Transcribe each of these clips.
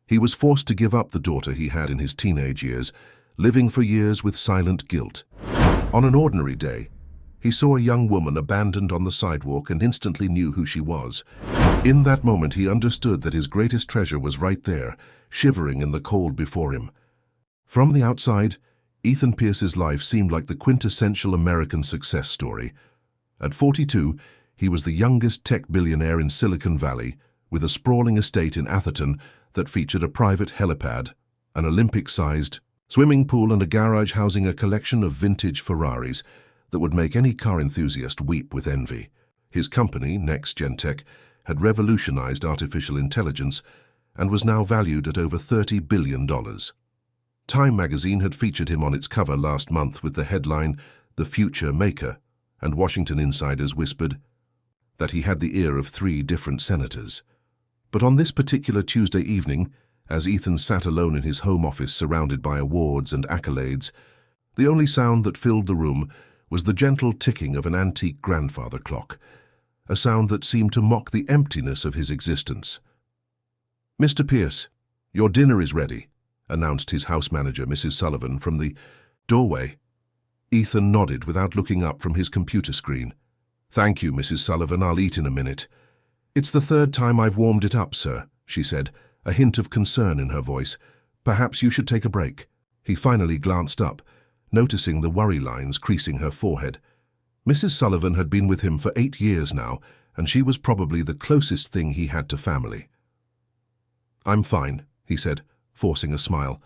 He was forced to give up the daughter he had in his teenage years, living for years with silent guilt. On an ordinary day, he saw a young woman abandoned on the sidewalk and instantly knew who she was. In that moment, he understood that his greatest treasure was right there, shivering in the cold before him. From the outside, Ethan Pierce's life seemed like the quintessential American success story. At 42, he was the youngest tech billionaire in Silicon Valley, with a sprawling estate in Atherton that featured a private helipad, an Olympic-sized swimming pool, and a garage housing a collection of vintage Ferraris that would make any car enthusiast weep with envy. His company, NextGen Tech, had revolutionized artificial intelligence and was now valued at over $30 billion. Time magazine had featured him on its cover last month with the headline, "The Future Maker," and Washington insiders whispered that he had the ear of 3 different senators. But on this particular Tuesday evening, as Ethan sat alone in his home office surrounded by awards and accolades, the only sound that filled the room was the gentle ticking of an antique grandfather clock, a sound that seemed to mock the emptiness of his existence. "Mr. Pierce, your dinner is ready," announced his house manager, Mrs. Sullivan, from the doorway. Ethan nodded without looking up from his computer screen. "Thank you, Mrs. Sullivan, I'll eat in a minute." "It's the 3rd time I've warmed it up, sir," she said, a hint of concern in her voice. "Perhaps you should take a break." He finally glanced up, noticing the worry lines creasing her forehead. Mrs. Sullivan had been with him for 8 years now, and she was probably the closest thing he had to family. "I'm fine," he said, forcing a smile.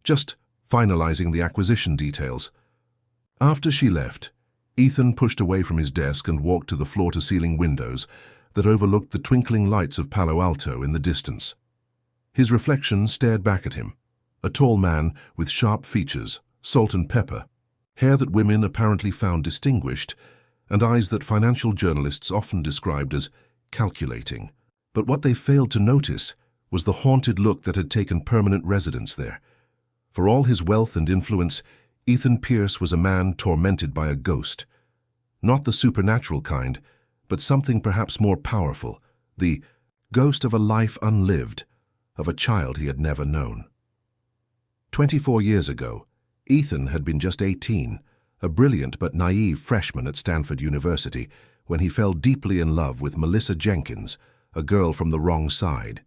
"Just finalizing the acquisition details." After she left, Ethan pushed away from his desk and walked to the floor-to-ceiling windows that overlooked the twinkling lights of Palo Alto in the distance. His reflection stared back at him, a tall man with sharp features, salt and pepper, hair that women apparently found distinguished, and eyes that financial journalists often described as calculating. But what they failed to notice was the haunted look that had taken permanent residence there. For all his wealth and influence, Ethan Pierce was a man tormented by a ghost. Not the supernatural kind, but something perhaps more powerful, the ghost of a life unlived, of a child he had never known. 24 years ago, Ethan had been just 18, a brilliant but naive freshman at Stanford University, when he fell deeply in love with Melissa Jenkins, a girl from the wrong side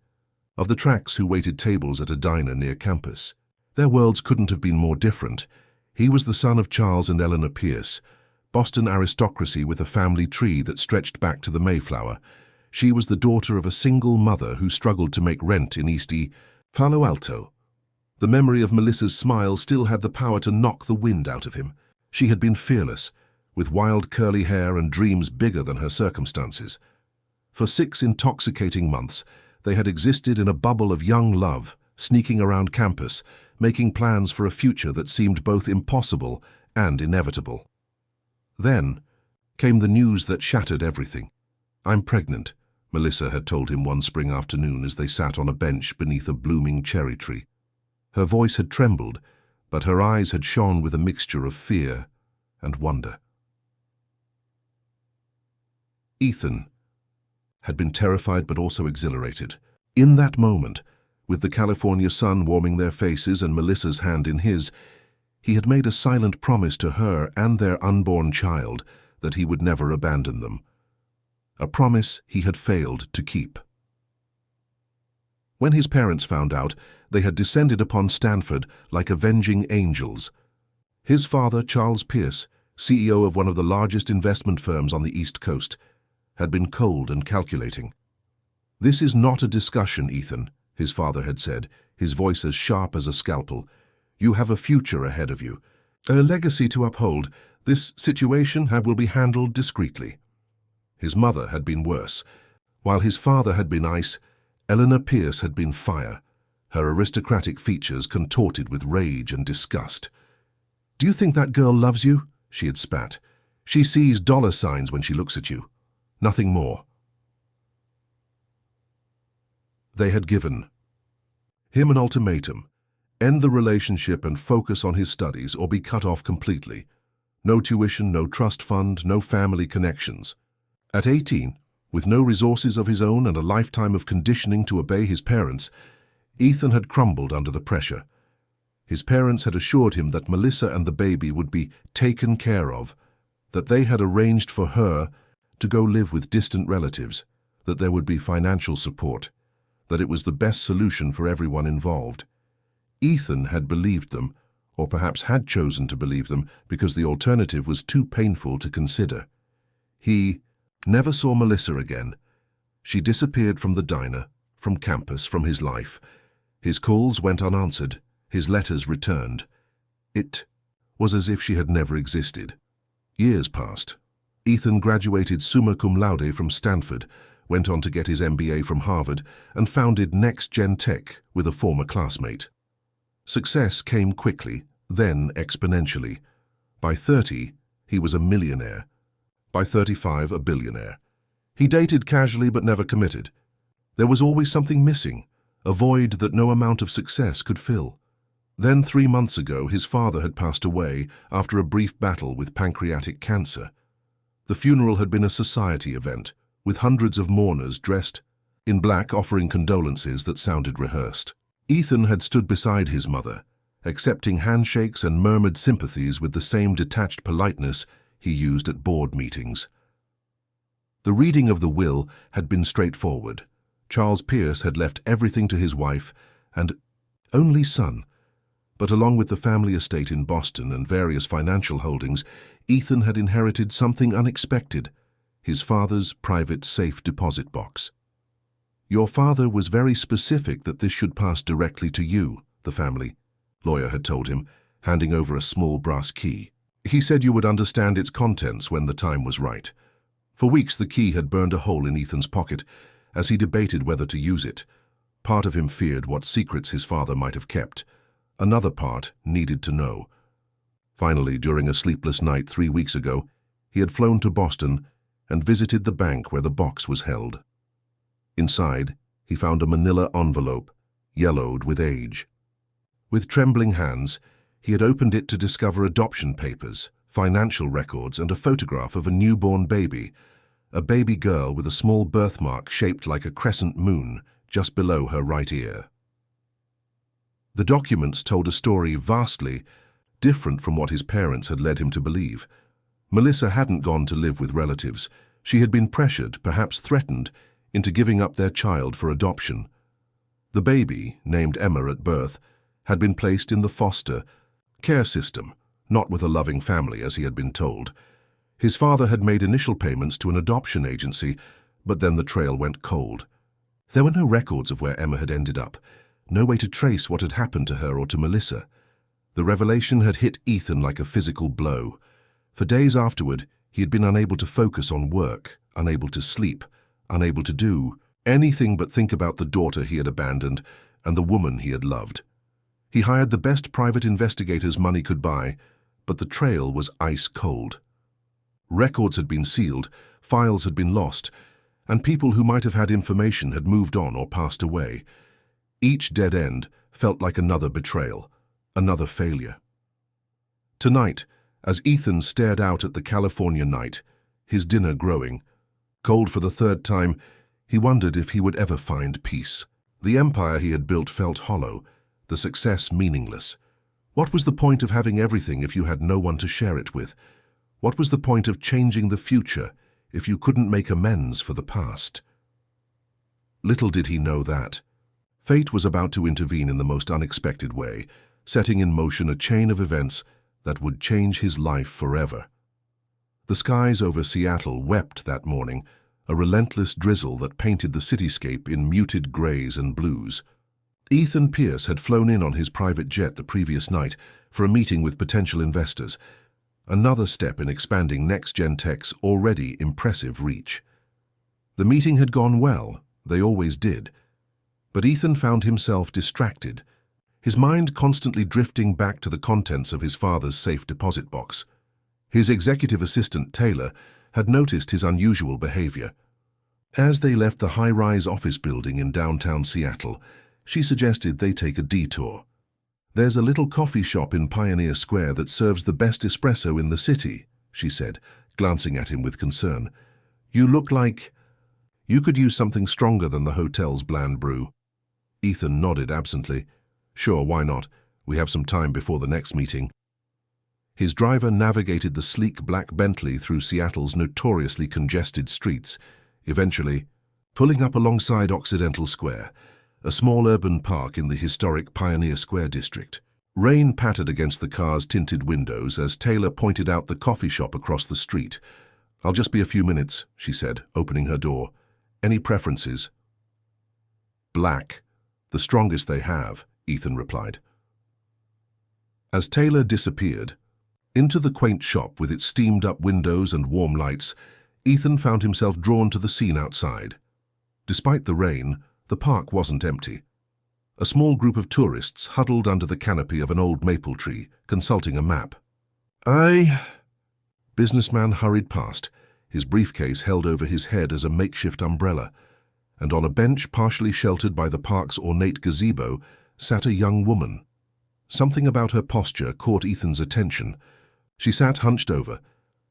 of the tracks who waited tables at a diner near campus. Their worlds couldn't have been more different. He was the son of Charles and Eleanor Pierce, Boston aristocracy with a family tree that stretched back to the Mayflower. She was the daughter of a single mother who struggled to make rent in East Palo Alto. The memory of Melissa's smile still had the power to knock the wind out of him. She had been fearless, with wild curly hair and dreams bigger than her circumstances. For 6 intoxicating months, they had existed in a bubble of young love, sneaking around campus, making plans for a future that seemed both impossible and inevitable. Then came the news that shattered everything. "I'm pregnant," Melissa had told him one spring afternoon as they sat on a bench beneath a blooming cherry tree. Her voice had trembled, but her eyes had shone with a mixture of fear and wonder. Ethan had been terrified but also exhilarated. In that moment, with the California sun warming their faces and Melissa's hand in his, he had made a silent promise to her and their unborn child that he would never abandon them. A promise he had failed to keep. When his parents found out, they had descended upon Stanford like avenging angels. His father, Charles Pierce, CEO of one of the largest investment firms on the East Coast, had been cold and calculating. "This is not a discussion, Ethan," his father had said, his voice as sharp as a scalpel. "You have a future ahead of you, a legacy to uphold. This situation will be handled discreetly." His mother had been worse. While his father had been ice, Eleanor Pierce had been fire, her aristocratic features contorted with rage and disgust. "Do you think that girl loves you?" she had spat. "She sees dollar signs when she looks at you. Nothing more." They had given him an ultimatum: end the relationship and focus on his studies or be cut off completely. No tuition, no trust fund, no family connections. At 18, with no resources of his own and a lifetime of conditioning to obey his parents, Ethan had crumbled under the pressure. His parents had assured him that Melissa and the baby would be taken care of, that they had arranged for her to go live with distant relatives, that there would be financial support, that it was the best solution for everyone involved. Ethan had believed them, or perhaps had chosen to believe them because the alternative was too painful to consider. He never saw Melissa again. She disappeared from the diner, from campus, from his life. His calls went unanswered, his letters returned. It was as if she had never existed. Years passed. Ethan graduated summa cum laude from Stanford, went on to get his MBA from Harvard, and founded Next Gen Tech with a former classmate. Success came quickly, then exponentially. By 30, he was a millionaire. By 35, a billionaire. He dated casually but never committed. There was always something missing, a void that no amount of success could fill. Then 3 months ago, his father had passed away after a brief battle with pancreatic cancer. The funeral had been a society event, with hundreds of mourners dressed in black offering condolences that sounded rehearsed. Ethan had stood beside his mother, accepting handshakes and murmured sympathies with the same detached politeness he used at board meetings. The reading of the will had been straightforward. Charles Pierce had left everything to his wife and only son. But along with the family estate in Boston and various financial holdings, Ethan had inherited something unexpected: his father's private safe deposit box. "Your father was very specific that this should pass directly to you," the family lawyer had told him, handing over a small brass key. "He said you would understand its contents when the time was right." For weeks the key had burned a hole in Ethan's pocket as he debated whether to use it. Part of him feared what secrets his father might have kept. Another part needed to know. Finally, during a sleepless night 3 weeks ago, he had flown to Boston and visited the bank where the box was held. Inside, he found a manila envelope, yellowed with age. With trembling hands, he had opened it to discover adoption papers, financial records, and a photograph of a newborn baby, a baby girl with a small birthmark shaped like a crescent moon just below her right ear. The documents told a story vastly different from what his parents had led him to believe. Melissa hadn't gone to live with relatives. She had been pressured, perhaps threatened, into giving up their child for adoption. The baby, named Emma at birth, had been placed in the foster care system, not with a loving family as he had been told. His father had made initial payments to an adoption agency, but then the trail went cold. There were no records of where Emma had ended up, no way to trace what had happened to her or to Melissa. The revelation had hit Ethan like a physical blow. For days afterward, he had been unable to focus on work, unable to sleep, unable to do anything but think about the daughter he had abandoned and the woman he had loved. He hired the best private investigators money could buy, but the trail was ice cold. Records had been sealed, files had been lost, and people who might have had information had moved on or passed away. Each dead end felt like another betrayal, another failure. Tonight, as Ethan stared out at the California night, his dinner growing, cold for the third time, he wondered if he would ever find peace. The empire he had built felt hollow, the success meaningless. What was the point of having everything if you had no one to share it with? What was the point of changing the future if you couldn't make amends for the past? Little did he know that fate was about to intervene in the most unexpected way, setting in motion a chain of events that would change his life forever. The skies over Seattle wept that morning, a relentless drizzle that painted the cityscape in muted grays and blues. Ethan Pierce had flown in on his private jet the previous night for a meeting with potential investors, another step in expanding Next Gen Tech's already impressive reach. The meeting had gone well, they always did, but Ethan found himself distracted, his mind constantly drifting back to the contents of his father's safe deposit box. His executive assistant, Taylor, had noticed his unusual behavior. As they left the high-rise office building in downtown Seattle, she suggested they take a detour. "There's a little coffee shop in Pioneer Square that serves the best espresso in the city," she said, glancing at him with concern. "You look like you could use something stronger than the hotel's bland brew." Ethan nodded absently. Sure, why not? We have some time before the next meeting. His driver navigated the sleek black Bentley through Seattle's notoriously congested streets, eventually pulling up alongside Occidental Square, a small urban park in the historic Pioneer Square district. Rain pattered against the car's tinted windows as Taylor pointed out the coffee shop across the street. "I'll just be a few minutes," she said, opening her door. "Any preferences?" "Black. The strongest they have," Ethan replied. As Taylor disappeared into the quaint shop with its steamed-up windows and warm lights, Ethan found himself drawn to the scene outside. Despite the rain, the park wasn't empty. A small group of tourists huddled under the canopy of an old maple tree, consulting a map. Businessman hurried past, his briefcase held over his head as a makeshift umbrella, and on a bench partially sheltered by the park's ornate gazebo sat a young woman. Something about her posture caught Ethan's attention. She sat hunched over,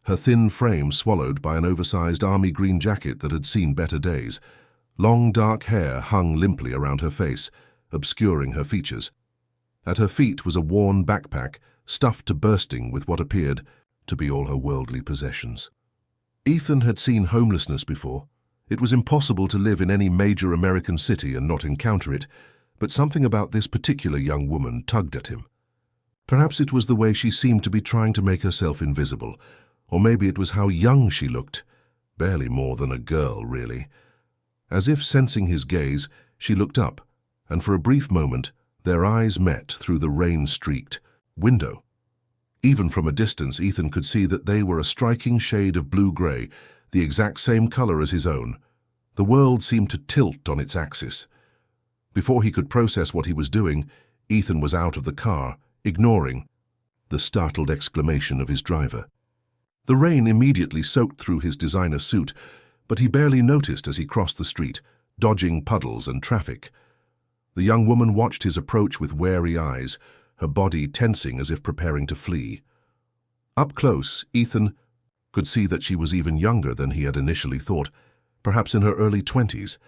her thin frame swallowed by an oversized army green jacket that had seen better days. Long dark hair hung limply around her face, obscuring her features. At her feet was a worn backpack, stuffed to bursting with what appeared to be all her worldly possessions. Ethan had seen homelessness before. It was impossible to live in any major American city and not encounter it, but something about this particular young woman tugged at him. Perhaps it was the way she seemed to be trying to make herself invisible, or maybe it was how young she looked. Barely more than a girl, really. As if sensing his gaze, she looked up, and for a brief moment, their eyes met through the rain-streaked window. Even from a distance, Ethan could see that they were a striking shade of blue-gray, the exact same color as his own. The world seemed to tilt on its axis. Before he could process what he was doing, Ethan was out of the car, ignoring the startled exclamation of his driver. The rain immediately soaked through his designer suit, but he barely noticed as he crossed the street, dodging puddles and traffic. The young woman watched his approach with wary eyes, her body tensing as if preparing to flee. Up close, Ethan could see that she was even younger than he had initially thought, perhaps in her early 20s.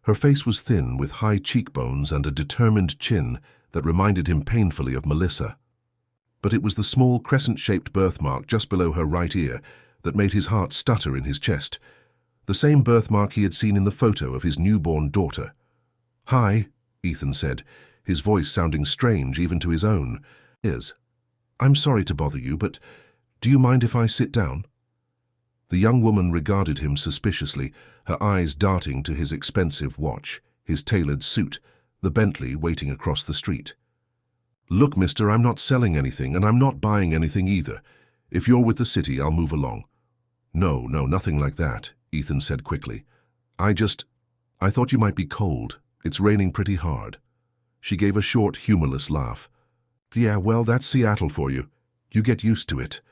Her face was thin, with high cheekbones and a determined chin that reminded him painfully of Melissa. But it was the small crescent-shaped birthmark just below her right ear that made his heart stutter in his chest, the same birthmark he had seen in the photo of his newborn daughter. "Hi," Ethan said, his voice sounding strange even to his own ears. "I'm sorry to bother you, but do you mind if I sit down?" The young woman regarded him suspiciously, her eyes darting to his expensive watch, his tailored suit, the Bentley waiting across the street. "Look, mister, I'm not selling anything, and I'm not buying anything either. If you're with the city, I'll move along." No, nothing like that," Ethan said quickly. I thought you might be cold. It's raining pretty hard." She gave a short, humorless laugh. "Yeah, well, that's Seattle for you. You get used to it."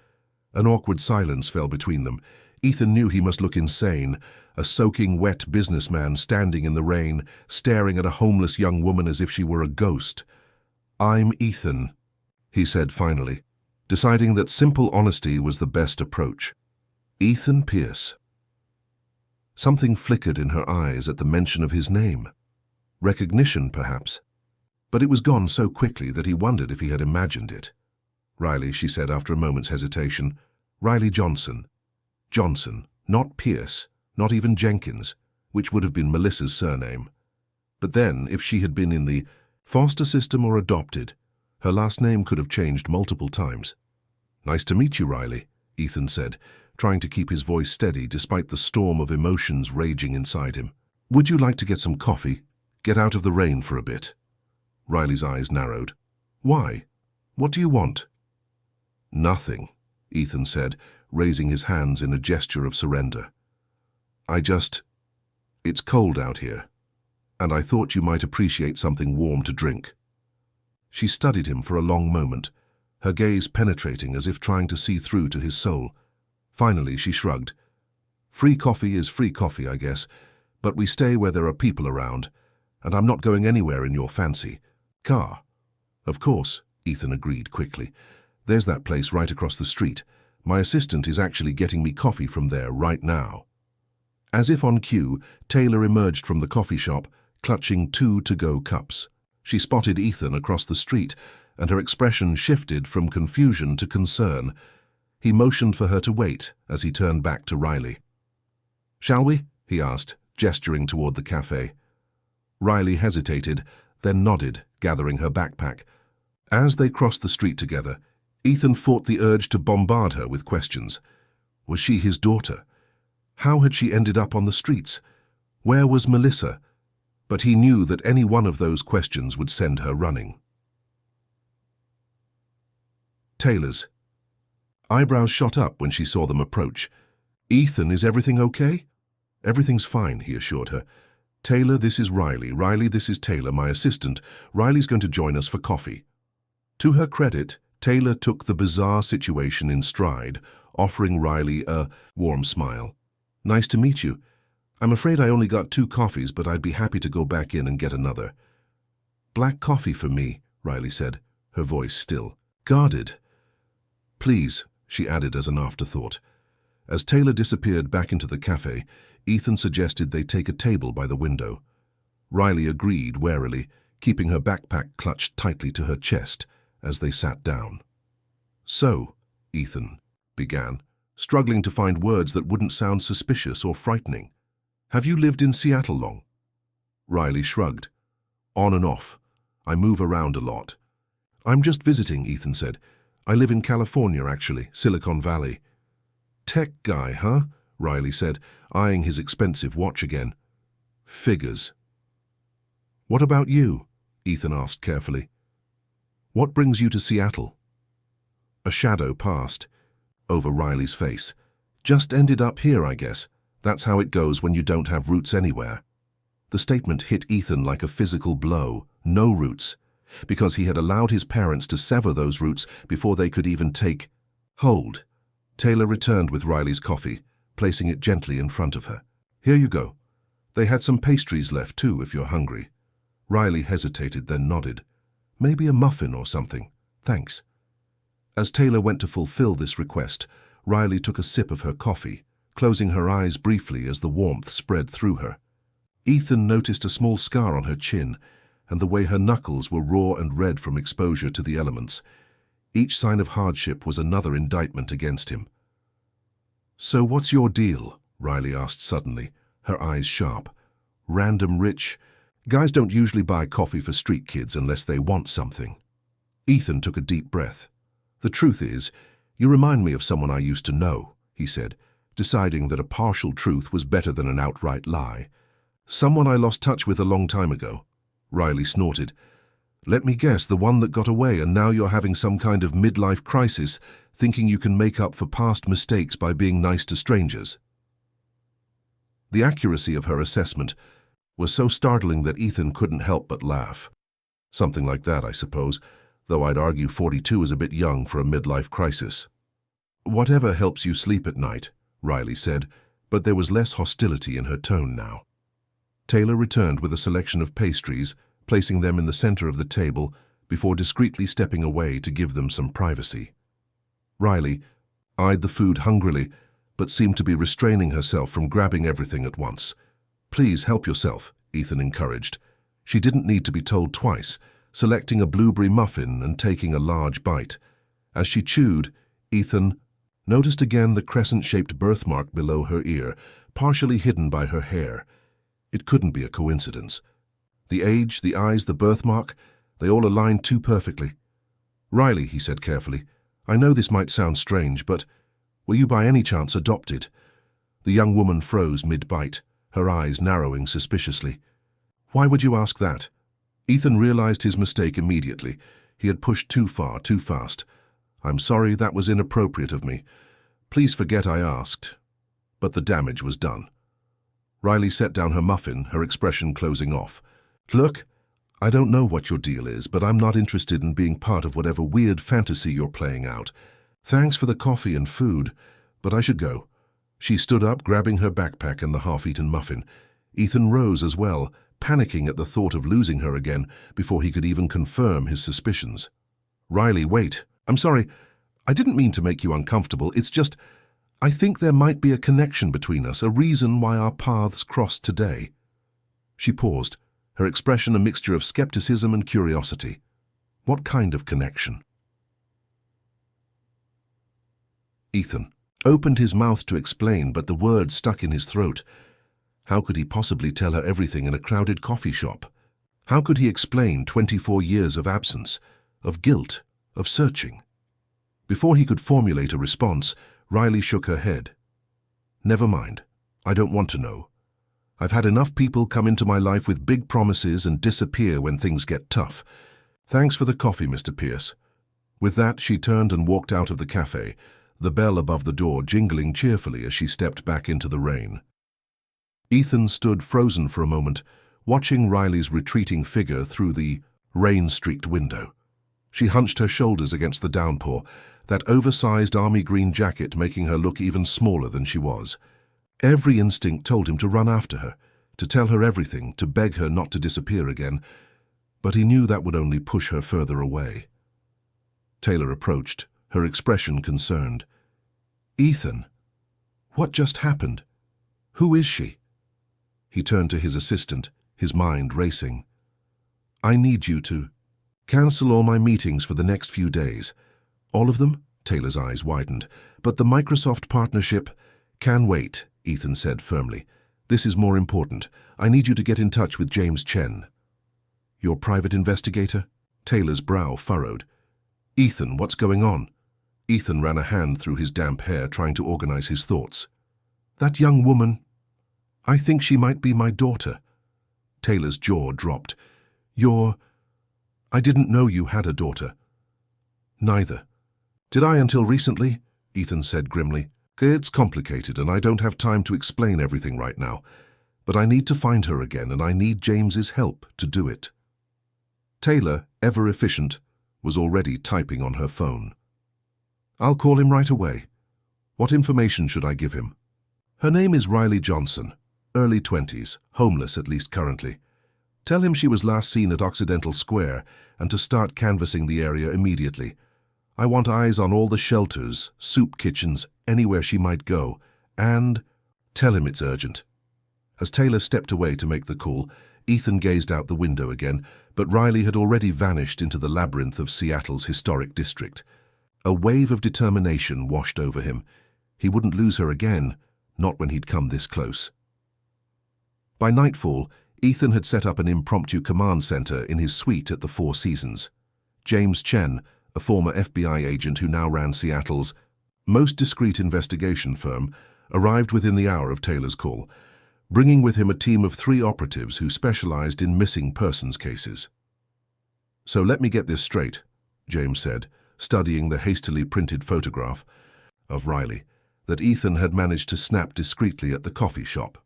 An awkward silence fell between them. Ethan knew he must look insane, a soaking wet businessman standing in the rain, staring at a homeless young woman as if she were a ghost. "I'm Ethan," he said finally, deciding that simple honesty was the best approach. "Ethan Pierce." Something flickered in her eyes at the mention of his name. Recognition, perhaps. But it was gone so quickly that he wondered if he had imagined it. "Riley," she said after a moment's hesitation. "Riley Johnson. Johnson, not Pierce, not even Jenkins, which would have been Melissa's surname. But then, if she had been in the foster system or adopted, her last name could have changed multiple times. "Nice to meet you, Riley," Ethan said, trying to keep his voice steady despite the storm of emotions raging inside him. "Would you like to get some coffee? Get out of the rain for a bit?" Riley's eyes narrowed. "Why? What do you want?" "Nothing," Ethan said, raising his hands in a gesture of surrender. It's cold out here, and I thought you might appreciate something warm to drink." She studied him for a long moment, her gaze penetrating as if trying to see through to his soul. Finally, she shrugged. "Free coffee is free coffee, I guess, but we stay where there are people around, and I'm not going anywhere in your fancy car." "Of course," Ethan agreed quickly. "There's that place right across the street. My assistant is actually getting me coffee from there right now." As if on cue, Taylor emerged from the coffee shop, clutching 2 to-go cups. She spotted Ethan across the street, and her expression shifted from confusion to concern. He motioned for her to wait as he turned back to Riley. "Shall we?" he asked, gesturing toward the cafe. Riley hesitated, then nodded, gathering her backpack. As they crossed the street together, Ethan fought the urge to bombard her with questions. Was she his daughter? How had she ended up on the streets? Where was Melissa? But he knew that any one of those questions would send her running. Taylor's. Eyebrows shot up when she saw them approach. "Ethan, is everything okay?" "Everything's fine," he assured her. "Taylor, this is Riley. Riley, this is Taylor, my assistant. Riley's going to join us for coffee." To her credit, Taylor took the bizarre situation in stride, offering Riley a warm smile. "Nice to meet you. I'm afraid I only got 2 coffees, but I'd be happy to go back in and get another." "Black coffee for me," Riley said, her voice still. Guarded. "Please," she added as an afterthought. As Taylor disappeared back into the cafe, Ethan suggested they take a table by the window. Riley agreed warily, keeping her backpack clutched tightly to her chest as they sat down. "So," Ethan began, struggling to find words that wouldn't sound suspicious or frightening. "Have you lived in Seattle long?" Riley shrugged. "On and off. I move around a lot." "I'm just visiting," Ethan said. "I live in California, actually, Silicon Valley." "Tech guy, huh?" Riley said, eyeing his expensive watch again. "Figures." "What about you?" Ethan asked carefully. "What brings you to Seattle?" A shadow passed over Riley's face. "Just ended up here, I guess. That's how it goes when you don't have roots anywhere." The statement hit Ethan like a physical blow. No roots. Because he had allowed his parents to sever those roots before they could even take hold. Taylor returned with Riley's coffee, placing it gently in front of her. "Here you go. They had some pastries left too, if you're hungry." Riley hesitated, then nodded. "Maybe a muffin or something. Thanks." As Taylor went to fulfill this request, Riley took a sip of her coffee, closing her eyes briefly as the warmth spread through her. Ethan noticed a small scar on her chin, and the way her knuckles were raw and red from exposure to the elements. Each sign of hardship was another indictment against him. "So what's your deal?" Riley asked suddenly, her eyes sharp. "Random rich? Guys don't usually buy coffee for street kids unless they want something." Ethan took a deep breath. "The truth is, you remind me of someone I used to know," he said, deciding that a partial truth was better than an outright lie. "Someone I lost touch with a long time ago." Riley snorted. "Let me guess, the one that got away and now you're having some kind of midlife crisis, thinking you can make up for past mistakes by being nice to strangers." The accuracy of her assessment was so startling that Ethan couldn't help but laugh. "Something like that, I suppose, though I'd argue 42 is a bit young for a midlife crisis." "Whatever helps you sleep at night," Riley said, but there was less hostility in her tone now. Taylor returned with a selection of pastries, placing them in the center of the table before discreetly stepping away to give them some privacy. Riley eyed the food hungrily, but seemed to be restraining herself from grabbing everything at once. "Please help yourself," Ethan encouraged. She didn't need to be told twice, selecting a blueberry muffin and taking a large bite. As she chewed, Ethan noticed again the crescent-shaped birthmark below her ear, partially hidden by her hair. It couldn't be a coincidence. The age, the eyes, the birthmark, they all aligned too perfectly. "Riley," he said carefully, "I know this might sound strange, but were you by any chance adopted?" The young woman froze mid-bite, her eyes narrowing suspiciously. "Why would you ask that?" Ethan realized his mistake immediately. He had pushed too far, too fast. "I'm sorry, that was inappropriate of me. Please forget I asked." But the damage was done. Riley set down her muffin, her expression closing off. "Look, I don't know what your deal is, but I'm not interested in being part of whatever weird fantasy you're playing out. Thanks for the coffee and food, but I should go." She stood up, grabbing her backpack and the half-eaten muffin. Ethan rose as well, panicking at the thought of losing her again before he could even confirm his suspicions. "Riley, wait. I'm sorry. I didn't mean to make you uncomfortable. It's just, I think there might be a connection between us, a reason why our paths crossed today." She paused, her expression a mixture of skepticism and curiosity. What kind of connection? Ethan opened his mouth to explain, but the words stuck in his throat. How could he possibly tell her everything in a crowded coffee shop? How could he explain 24 years of absence, of guilt, of searching? Before he could formulate a response, Riley shook her head. Never mind. I don't want to know. I've had enough people come into my life with big promises and disappear when things get tough. Thanks for the coffee, Mr. Pierce. With that, she turned and walked out of the cafe, the bell above the door jingling cheerfully as she stepped back into the rain. Ethan stood frozen for a moment, watching Riley's retreating figure through the rain-streaked window. She hunched her shoulders against the downpour, that oversized army green jacket making her look even smaller than she was. Every instinct told him to run after her, to tell her everything, to beg her not to disappear again, but he knew that would only push her further away. Taylor approached, her expression concerned. Ethan, what just happened? Who is she? He turned to his assistant, his mind racing. I need you to cancel all my meetings for the next few days. All of them? Taylor's eyes widened. But the Microsoft partnership can wait, Ethan said firmly. This is more important. I need you to get in touch with James Chen. Your private investigator? Taylor's brow furrowed. Ethan, what's going on? Ethan ran a hand through his damp hair, trying to organize his thoughts. That young woman. I think she might be my daughter. Taylor's jaw dropped. I didn't know you had a daughter. Neither. Did I until recently? Ethan said grimly. It's complicated and I don't have time to explain everything right now. But I need to find her again and I need James's help to do it. Taylor, ever efficient, was already typing on her phone. I'll call him right away. What information should I give him? Her name is Riley Johnson, early 20s, homeless at least currently. Tell him she was last seen at Occidental Square and to start canvassing the area immediately. I want eyes on all the shelters, soup kitchens, anywhere she might go, and tell him it's urgent. As Taylor stepped away to make the call, Ethan gazed out the window again, but Riley had already vanished into the labyrinth of Seattle's historic district. A wave of determination washed over him. He wouldn't lose her again, not when he'd come this close. By nightfall, Ethan had set up an impromptu command center in his suite at the Four Seasons. James Chen, a former FBI agent who now ran Seattle's most discreet investigation firm, arrived within the hour of Taylor's call, bringing with him a team of 3 operatives who specialized in missing persons cases. So let me get this straight, James said, studying the hastily printed photograph of Riley that Ethan had managed to snap discreetly at the coffee shop.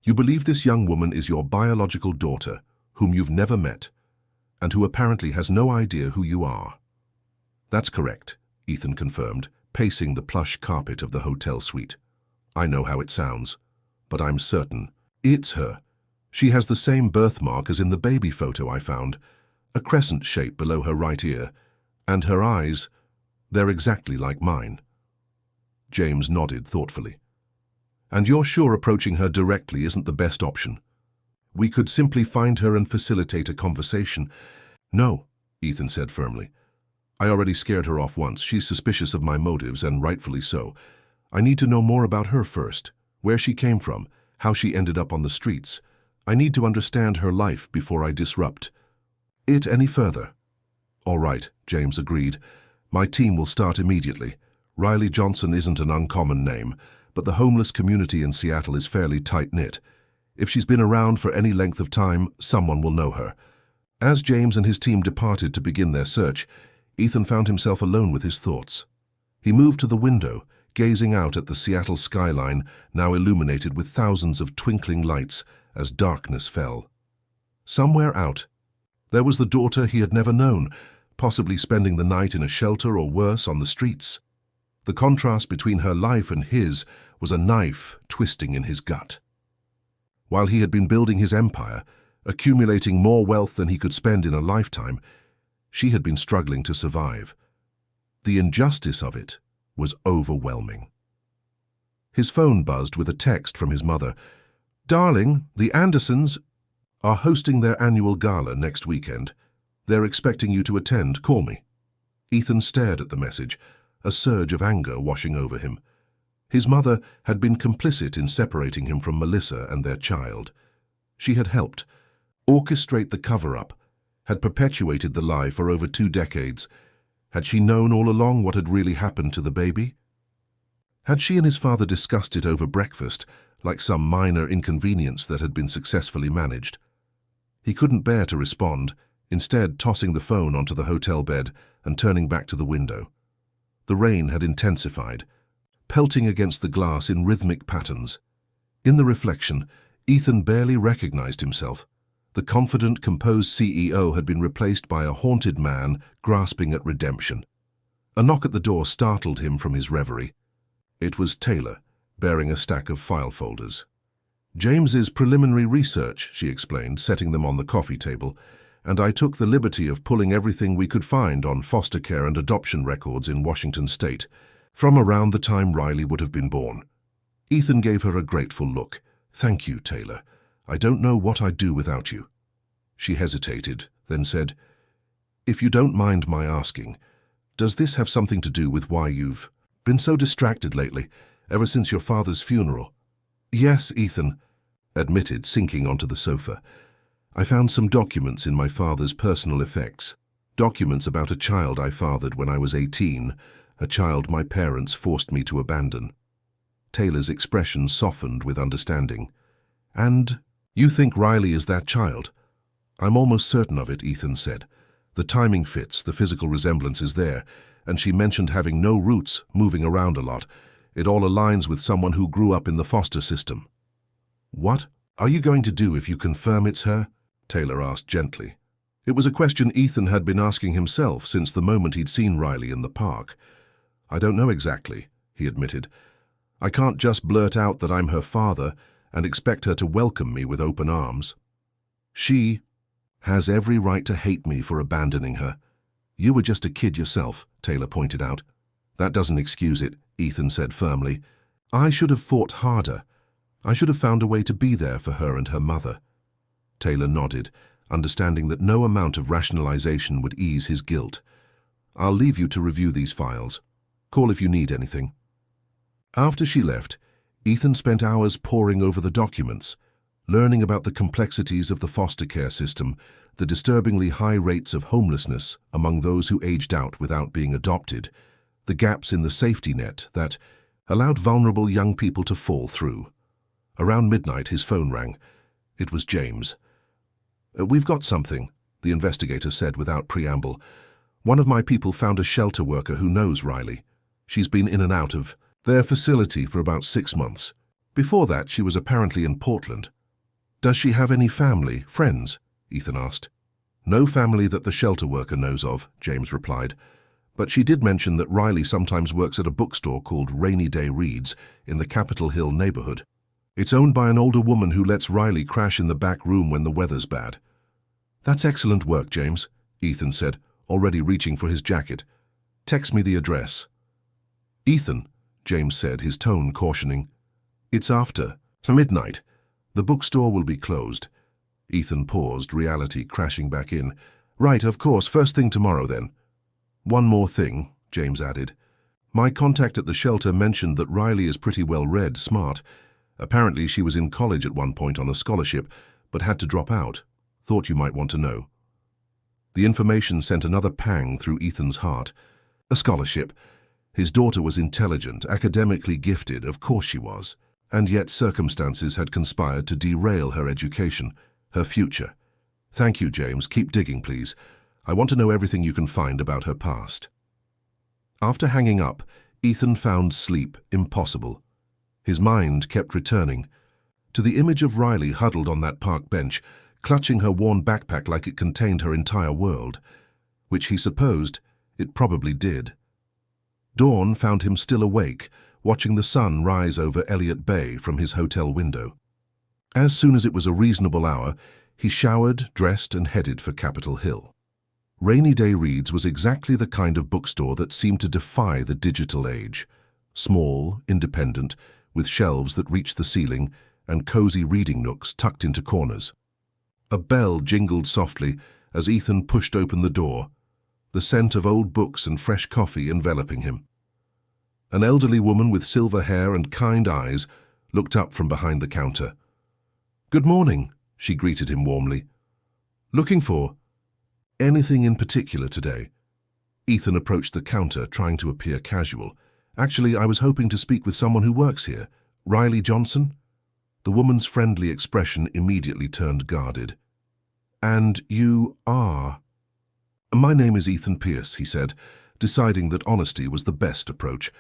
You believe this young woman is your biological daughter, whom you've never met, and who apparently has no idea who you are. That's correct, Ethan confirmed, pacing the plush carpet of the hotel suite. I know how it sounds, but I'm certain it's her. She has the same birthmark as in the baby photo I found, a crescent shape below her right ear, and her eyes, they're exactly like mine. James nodded thoughtfully. And you're sure approaching her directly isn't the best option? We could simply find her and facilitate a conversation. No, Ethan said firmly. I already scared her off once. She's suspicious of my motives, and rightfully so. I need to know more about her first, where she came from, how she ended up on the streets. I need to understand her life before I disrupt it any further. All right, James agreed. My team will start immediately. Riley Johnson isn't an uncommon name, but the homeless community in Seattle is fairly tight-knit. If she's been around for any length of time, someone will know her. As James and his team departed to begin their search, Ethan found himself alone with his thoughts. He moved to the window, gazing out at the Seattle skyline, now illuminated with thousands of twinkling lights as darkness fell. Somewhere out, there was the daughter he had never known, possibly spending the night in a shelter or worse, on the streets. The contrast between her life and his was a knife twisting in his gut. While he had been building his empire, accumulating more wealth than he could spend in a lifetime, she had been struggling to survive. The injustice of it was overwhelming. His phone buzzed with a text from his mother. Darling, the Andersons... are hosting their annual gala next weekend. They're expecting you to attend. Call me." Ethan stared at the message, a surge of anger washing over him. His mother had been complicit in separating him from Melissa and their child. She had helped orchestrate the cover-up, had perpetuated the lie for over 2 decades. Had she known all along what had really happened to the baby? Had she and his father discussed it over breakfast, like some minor inconvenience that had been successfully managed? He couldn't bear to respond, instead tossing the phone onto the hotel bed and turning back to the window. The rain had intensified, pelting against the glass in rhythmic patterns. In the reflection, Ethan barely recognized himself. The confident, composed CEO had been replaced by a haunted man grasping at redemption. A knock at the door startled him from his reverie. It was Taylor, bearing a stack of file folders. "James's preliminary research," she explained, setting them on the coffee table, "and I took the liberty of pulling everything we could find on foster care and adoption records in Washington state, from around the time Riley would have been born." Ethan gave her a grateful look. "Thank you, Taylor. I don't know what I'd do without you." She hesitated, then said, "If you don't mind my asking, does this have something to do with why you've been so distracted lately, ever since your father's funeral?" "Yes," Ethan admitted, sinking onto the sofa. "I found some documents in my father's personal effects. Documents about a child I fathered when I was 18, a child my parents forced me to abandon." Taylor's expression softened with understanding. "And you think Riley is that child?" "I'm almost certain of it," Ethan said. "The timing fits, the physical resemblance is there, and she mentioned having no roots, moving around a lot. It all aligns with someone who grew up in the foster system." "What are you going to do if you confirm it's her?" Taylor asked gently. It was a question Ethan had been asking himself since the moment he'd seen Riley in the park. "I don't know exactly," he admitted. "I can't just blurt out that I'm her father and expect her to welcome me with open arms. She has every right to hate me for abandoning her." "You were just a kid yourself," Taylor pointed out. "That doesn't excuse it," Ethan said firmly. "I should have fought harder. I should have found a way to be there for her and her mother." Taylor nodded, understanding that no amount of rationalization would ease his guilt. "I'll leave you to review these files. Call if you need anything." After she left, Ethan spent hours poring over the documents, learning about the complexities of the foster care system, the disturbingly high rates of homelessness among those who aged out without being adopted, the gaps in the safety net that allowed vulnerable young people to fall through. Around midnight, his phone rang. It was James. "We've got something," the investigator said without preamble. "One of my people found a shelter worker who knows Riley. She's been in and out of their facility for about 6 months. Before that, she was apparently in Portland." "Does she have any family, friends?" Ethan asked. "No family that the shelter worker knows of," James replied. "But she did mention that Riley sometimes works at a bookstore called Rainy Day Reads in the Capitol Hill neighborhood. It's owned by an older woman who lets Riley crash in the back room when the weather's bad." "That's excellent work, James," Ethan said, already reaching for his jacket. "Text me the address." "Ethan," James said, his tone cautioning. "It's after midnight. The bookstore will be closed." Ethan paused, reality crashing back in. "Right, of course, first thing tomorrow then." "One more thing," James added. "My contact at the shelter mentioned that Riley is pretty well read, smart. Apparently she was in college at one point on a scholarship, but had to drop out. Thought you might want to know." The information sent another pang through Ethan's heart. A scholarship. His daughter was intelligent, academically gifted, of course she was. And yet circumstances had conspired to derail her education, her future. "Thank you, James. Keep digging, please. I want to know everything you can find about her past." After hanging up, Ethan found sleep impossible. His mind kept returning to the image of Riley huddled on that park bench, clutching her worn backpack like it contained her entire world, which he supposed it probably did. Dawn found him still awake, watching the sun rise over Elliott Bay from his hotel window. As soon as it was a reasonable hour, he showered, dressed, and headed for Capitol Hill. Rainy Day Reads was exactly the kind of bookstore that seemed to defy the digital age. Small, independent, with shelves that reached the ceiling and cozy reading nooks tucked into corners. A bell jingled softly as Ethan pushed open the door, the scent of old books and fresh coffee enveloping him. An elderly woman with silver hair and kind eyes looked up from behind the counter. "Good morning," she greeted him warmly. "Looking for anything in particular today?" Ethan approached the counter, trying to appear casual. "Actually, I was hoping to speak with someone who works here. Riley Johnson?" The woman's friendly expression immediately turned guarded. "And you are?" "My name is Ethan Pierce," he said, deciding that honesty was the best approach.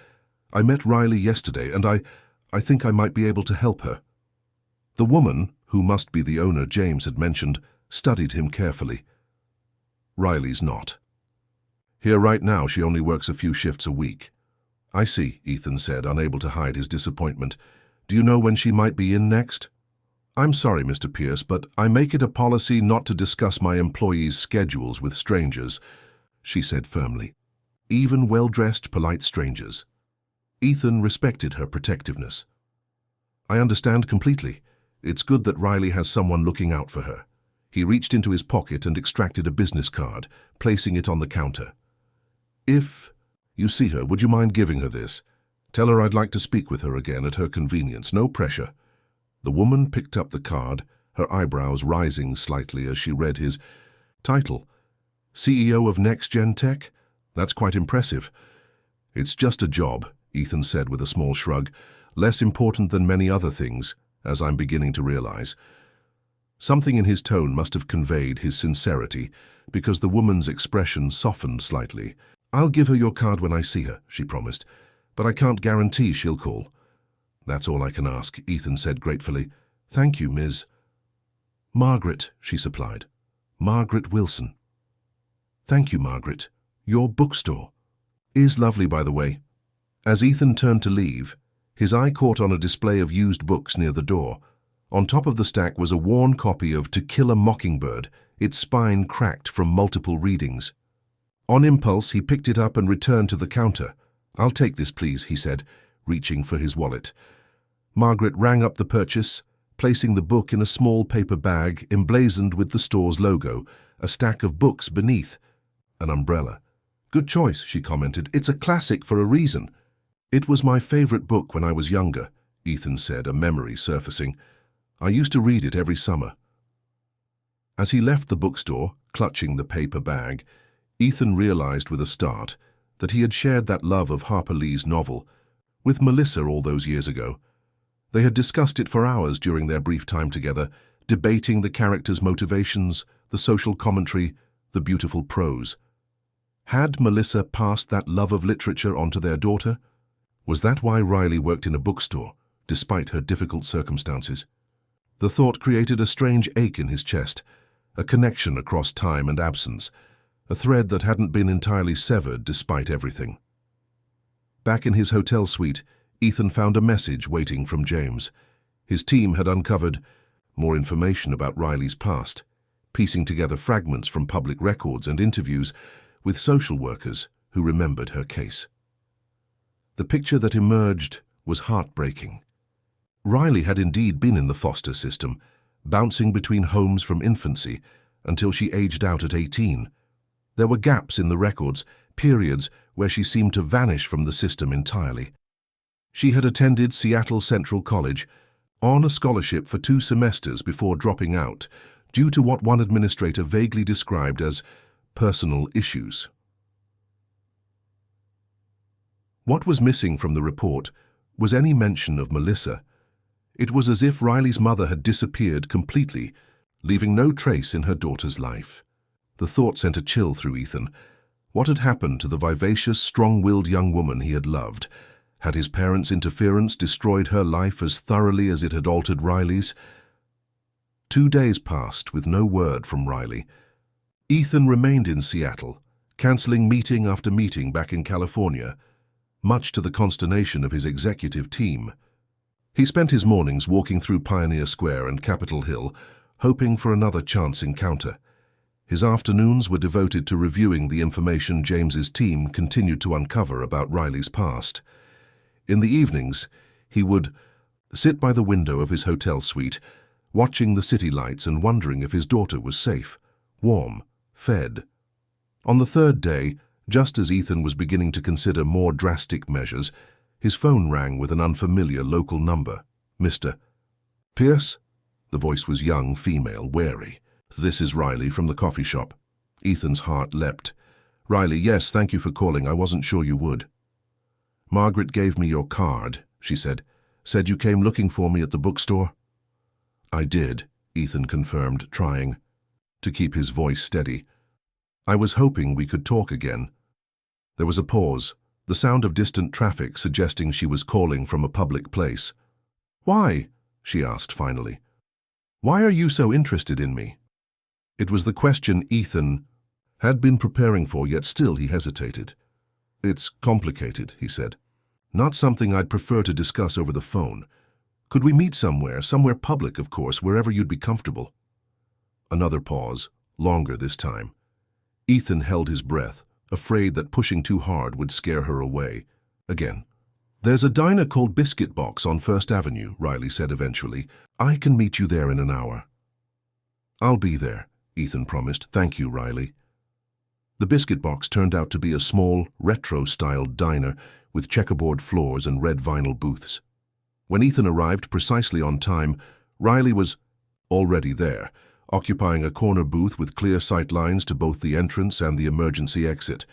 "I met Riley yesterday, and I think I might be able to help her." The woman, who must be the owner James had mentioned, studied him carefully. "Riley's not. Here right now, she only works a few shifts a week." "I see," Ethan said, unable to hide his disappointment. "Do you know when she might be in next?" "I'm sorry, Mr. Pierce, but I make it a policy not to discuss my employees' schedules with strangers," she said firmly. "Even well-dressed, polite strangers." Ethan respected her protectiveness. "I understand completely. It's good that Riley has someone looking out for her." He reached into his pocket and extracted a business card, placing it on the counter. "If you see her, would you mind giving her this? Tell her I'd like to speak with her again at her convenience. No pressure." The woman picked up the card, her eyebrows rising slightly as she read his title. "CEO of Next Gen Tech? That's quite impressive." "It's just a job," Ethan said with a small shrug. "Less important than many other things, as I'm beginning to realize." Something in his tone must have conveyed his sincerity, because the woman's expression softened slightly. "I'll give her your card when I see her," she promised, "but I can't guarantee she'll call." "That's all I can ask," Ethan said gratefully. "Thank you, Ms. Margaret," she supplied. "Margaret Wilson." "Thank you, Margaret. Your bookstore is lovely, by the way." As Ethan turned to leave, his eye caught on a display of used books near the door. On top of the stack was a worn copy of To Kill a Mockingbird, its spine cracked from multiple readings. On impulse, he picked it up and returned to the counter. "I'll take this, please," he said, reaching for his wallet. Margaret rang up the purchase, placing the book in a small paper bag emblazoned with the store's logo, a stack of books beneath, an umbrella. "Good choice," she commented. "It's a classic for a reason." "It was my favorite book when I was younger," Ethan said, a memory surfacing. "I used to read it every summer." As he left the bookstore, clutching the paper bag, Ethan realized with a start that he had shared that love of Harper Lee's novel with Melissa all those years ago. They had discussed it for hours during their brief time together, debating the characters' motivations, the social commentary, the beautiful prose. Had Melissa passed that love of literature onto their daughter? Was that why Riley worked in a bookstore, despite her difficult circumstances? The thought created a strange ache in his chest, a connection across time and absence, a thread that hadn't been entirely severed despite everything. Back in his hotel suite, Ethan found a message waiting from James. His team had uncovered more information about Riley's past, piecing together fragments from public records and interviews with social workers who remembered her case. The picture that emerged was heartbreaking. Riley had indeed been in the foster system, bouncing between homes from infancy until she aged out at 18. There were gaps in the records, periods where she seemed to vanish from the system entirely. She had attended Seattle Central College on a scholarship for 2 semesters before dropping out due to what one administrator vaguely described as personal issues. What was missing from the report was any mention of Melissa. It was as if Riley's mother had disappeared completely, leaving no trace in her daughter's life. The thought sent a chill through Ethan. What had happened to the vivacious, strong-willed young woman he had loved? Had his parents' interference destroyed her life as thoroughly as it had altered Riley's? 2 days passed with no word from Riley. Ethan remained in Seattle, cancelling meeting after meeting back in California, much to the consternation of his executive team. He spent his mornings walking through Pioneer Square and Capitol Hill, hoping for another chance encounter. His afternoons were devoted to reviewing the information James's team continued to uncover about Riley's past. In the evenings, he would sit by the window of his hotel suite, watching the city lights and wondering if his daughter was safe, warm, fed. On the third day, just as Ethan was beginning to consider more drastic measures, his phone rang with an unfamiliar local number. Mr. Pierce? The voice was young, female, wary. This is Riley from the coffee shop. Ethan's heart leapt. Riley, yes, thank you for calling. I wasn't sure you would. Margaret gave me your card, she said. Said you came looking for me at the bookstore? I did, Ethan confirmed, trying to keep his voice steady. I was hoping we could talk again. There was a pause, the sound of distant traffic suggesting she was calling from a public place. Why? She asked finally. Why are you so interested in me? It was the question Ethan had been preparing for, yet still he hesitated. It's complicated, he said. Not something I'd prefer to discuss over the phone. Could we meet somewhere public, of course, wherever you'd be comfortable? Another pause, longer this time. Ethan held his breath, afraid that pushing too hard would scare her away. Again. There's a diner called Biscuit Box on First Avenue, Riley said eventually. I can meet you there in an hour. I'll be there, Ethan promised. Thank you, Riley. The Biscuit Box turned out to be a small, retro-styled diner with checkerboard floors and red vinyl booths. When Ethan arrived precisely on time, Riley was already there, occupying a corner booth with clear sight lines to both the entrance and the emergency exit.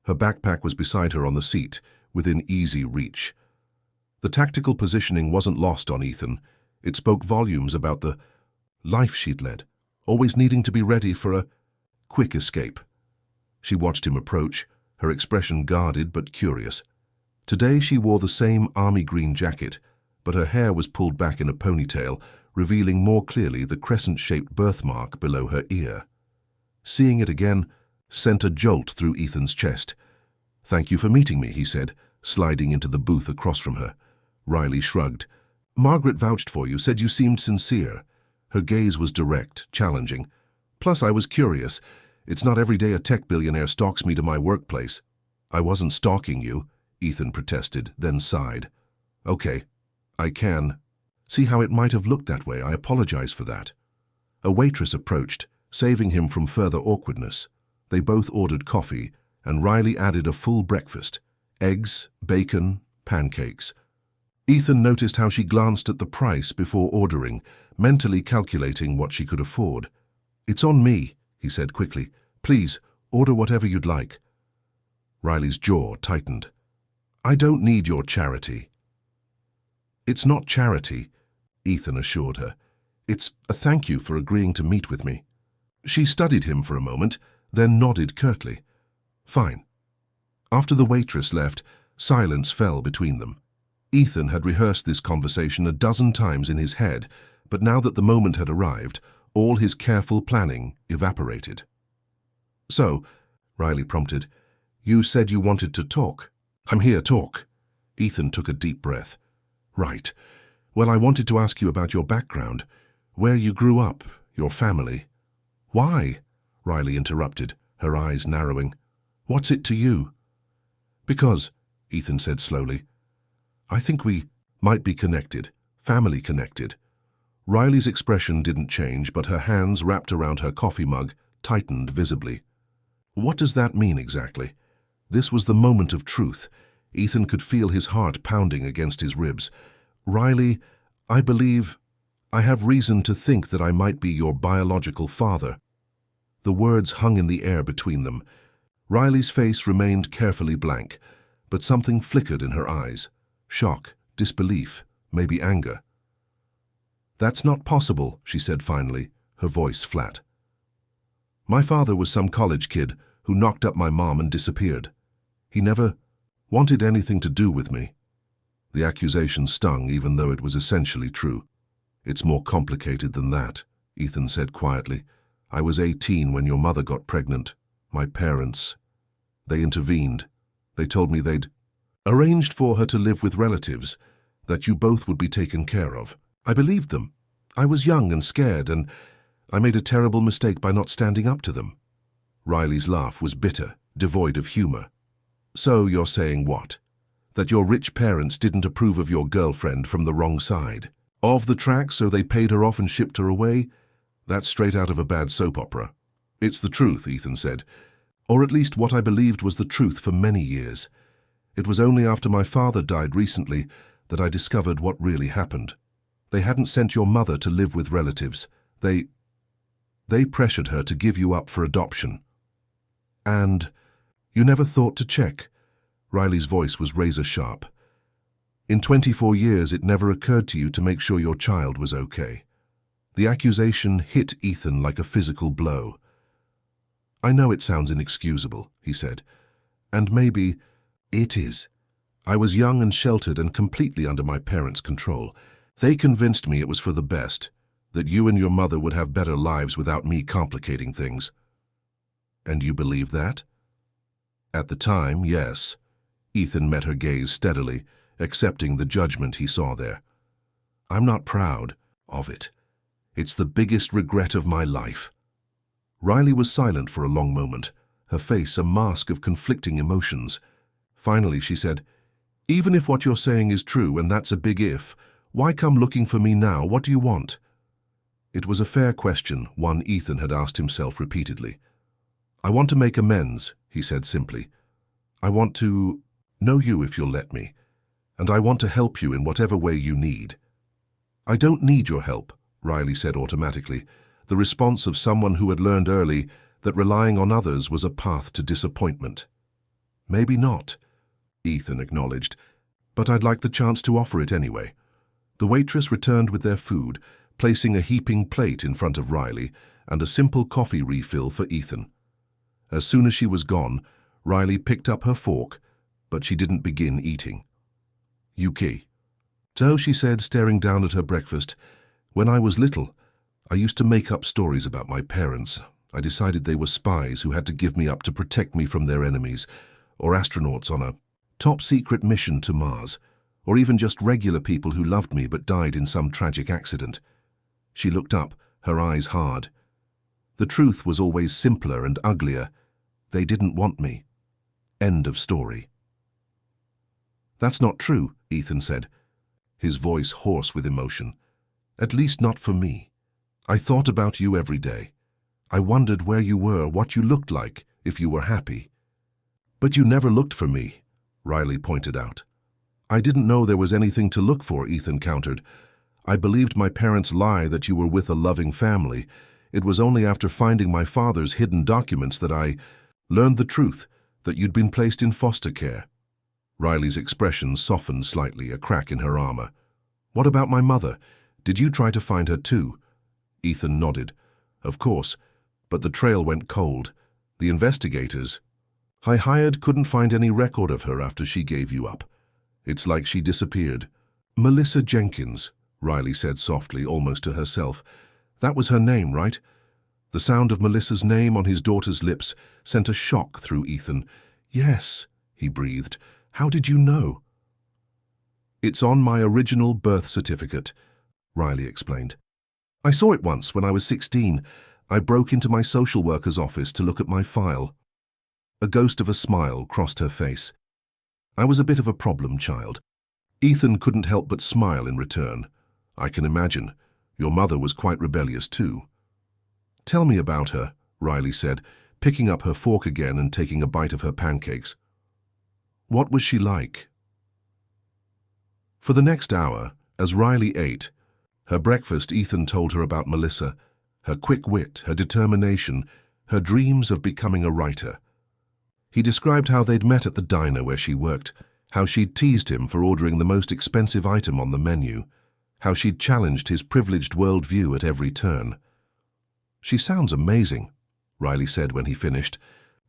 Her backpack was beside her on the seat, within easy reach. The tactical positioning wasn't lost on Ethan. It spoke volumes about the life she'd led, always needing to be ready for a quick escape. She watched him approach, her expression guarded but curious. Today she wore the same army green jacket, but her hair was pulled back in a ponytail, revealing more clearly the crescent-shaped birthmark below her ear. Seeing it again sent a jolt through Ethan's chest. Thank you for meeting me, he said, sliding into the booth across from her. Riley shrugged. Margaret vouched for you, said you seemed sincere. Her gaze was direct, challenging. Plus, I was curious. It's not every day a tech billionaire stalks me to my workplace. I wasn't stalking you, Ethan protested, then sighed. Okay, I can see how it might have looked that way. I apologize for that. A waitress approached, saving him from further awkwardness. They both ordered coffee, and Riley added a full breakfast, eggs, bacon, pancakes. Ethan noticed how she glanced at the price before ordering, mentally calculating what she could afford. It's on me, he said quickly. Please, order whatever you'd like. Riley's jaw tightened. I don't need your charity. It's not charity, Ethan assured her. It's a thank you for agreeing to meet with me. She studied him for a moment, then nodded curtly. Fine. After the waitress left, silence fell between them. Ethan had rehearsed this conversation a dozen times in his head, but now that the moment had arrived, all his careful planning evaporated. So, Riley prompted, you said you wanted to talk. I'm here, talk. Ethan took a deep breath. Right. Well, I wanted to ask you about your background, where you grew up, your family. Why? Riley interrupted, her eyes narrowing. What's it to you? Because, Ethan said slowly, I think we might be connected, family connected. Riley's expression didn't change, but her hands wrapped around her coffee mug tightened visibly. What does that mean exactly? This was the moment of truth. Ethan could feel his heart pounding against his ribs. Riley, I believe, I have reason to think that I might be your biological father. The words hung in the air between them. Riley's face remained carefully blank, but something flickered in her eyes. Shock, disbelief, maybe anger. That's not possible, she said finally, her voice flat. My father was some college kid who knocked up my mom and disappeared. He never wanted anything to do with me. The accusation stung, even though it was essentially true. It's more complicated than that, Ethan said quietly. I was 18 when your mother got pregnant. My parents, they intervened. They told me they'd arranged for her to live with relatives, that you both would be taken care of. I believed them. I was young and scared, and I made a terrible mistake by not standing up to them. Riley's laugh was bitter, devoid of humor. So you're saying what? That your rich parents didn't approve of your girlfriend from the wrong side? Off the track, so they paid her off and shipped her away? That's straight out of a bad soap opera. It's the truth, Ethan said. Or at least what I believed was the truth for many years. It was only after my father died recently that I discovered what really happened. They hadn't sent your mother to live with relatives. They pressured her to give you up for adoption. And you never thought to check? Riley's voice was razor-sharp. In 24 years, it never occurred to you to make sure your child was okay. The accusation hit Ethan like a physical blow. I know it sounds inexcusable, he said. And maybe it is. I was young and sheltered and completely under my parents' control. They convinced me it was for the best, that you and your mother would have better lives without me complicating things. And you believed that? At the time, yes. Ethan met her gaze steadily, accepting the judgment he saw there. I'm not proud of it. It's the biggest regret of my life. Riley was silent for a long moment, her face a mask of conflicting emotions. Finally, she said, Even if what you're saying is true, and that's a big if, why come looking for me now? What do you want? It was a fair question, one Ethan had asked himself repeatedly. I want to make amends, he said simply. I want to know you if you'll let me, and I want to help you in whatever way you need. I don't need your help, Riley said automatically, the response of someone who had learned early that relying on others was a path to disappointment. Maybe not, Ethan acknowledged, but I'd like the chance to offer it anyway. The waitress returned with their food, placing a heaping plate in front of Riley and a simple coffee refill for Ethan. As soon as she was gone, Riley picked up her fork, but she didn't begin eating. Yuki. So, she said, staring down at her breakfast, when I was little, I used to make up stories about my parents. I decided they were spies who had to give me up to protect me from their enemies, or astronauts on a top-secret mission to Mars, or even just regular people who loved me but died in some tragic accident. She looked up, her eyes hard. The truth was always simpler and uglier. They didn't want me. End of story. That's not true, Ethan said, his voice hoarse with emotion. At least not for me. I thought about you every day. I wondered where you were, what you looked like, if you were happy. But you never looked for me, Riley pointed out. I didn't know there was anything to look for, Ethan countered. I believed my parents' lie that you were with a loving family. It was only after finding my father's hidden documents that I learned the truth, that you'd been placed in foster care. Riley's expression softened slightly, a crack in her armor. What about my mother? Did you try to find her too? Ethan nodded. Of course, but the trail went cold. The investigators I hired couldn't find any record of her after she gave you up. It's like she disappeared. Melissa Jenkins, Riley said softly, almost to herself. That was her name, right? The sound of Melissa's name on his daughter's lips sent a shock through Ethan. Yes, he breathed. How did you know? It's on my original birth certificate, Riley explained. I saw it once when I was 16. I broke into my social worker's office to look at my file. A ghost of a smile crossed her face. I was a bit of a problem child. Ethan couldn't help but smile in return. I can imagine. Your mother was quite rebellious too. Tell me about her, Riley said, picking up her fork again and taking a bite of her pancakes. What was she like? For the next hour, as Riley ate her breakfast, Ethan told her about Melissa, her quick wit, her determination, her dreams of becoming a writer. He described how they'd met at the diner where she worked, how she'd teased him for ordering the most expensive item on the menu, how she'd challenged his privileged worldview at every turn. She sounds amazing, Riley said when he finished,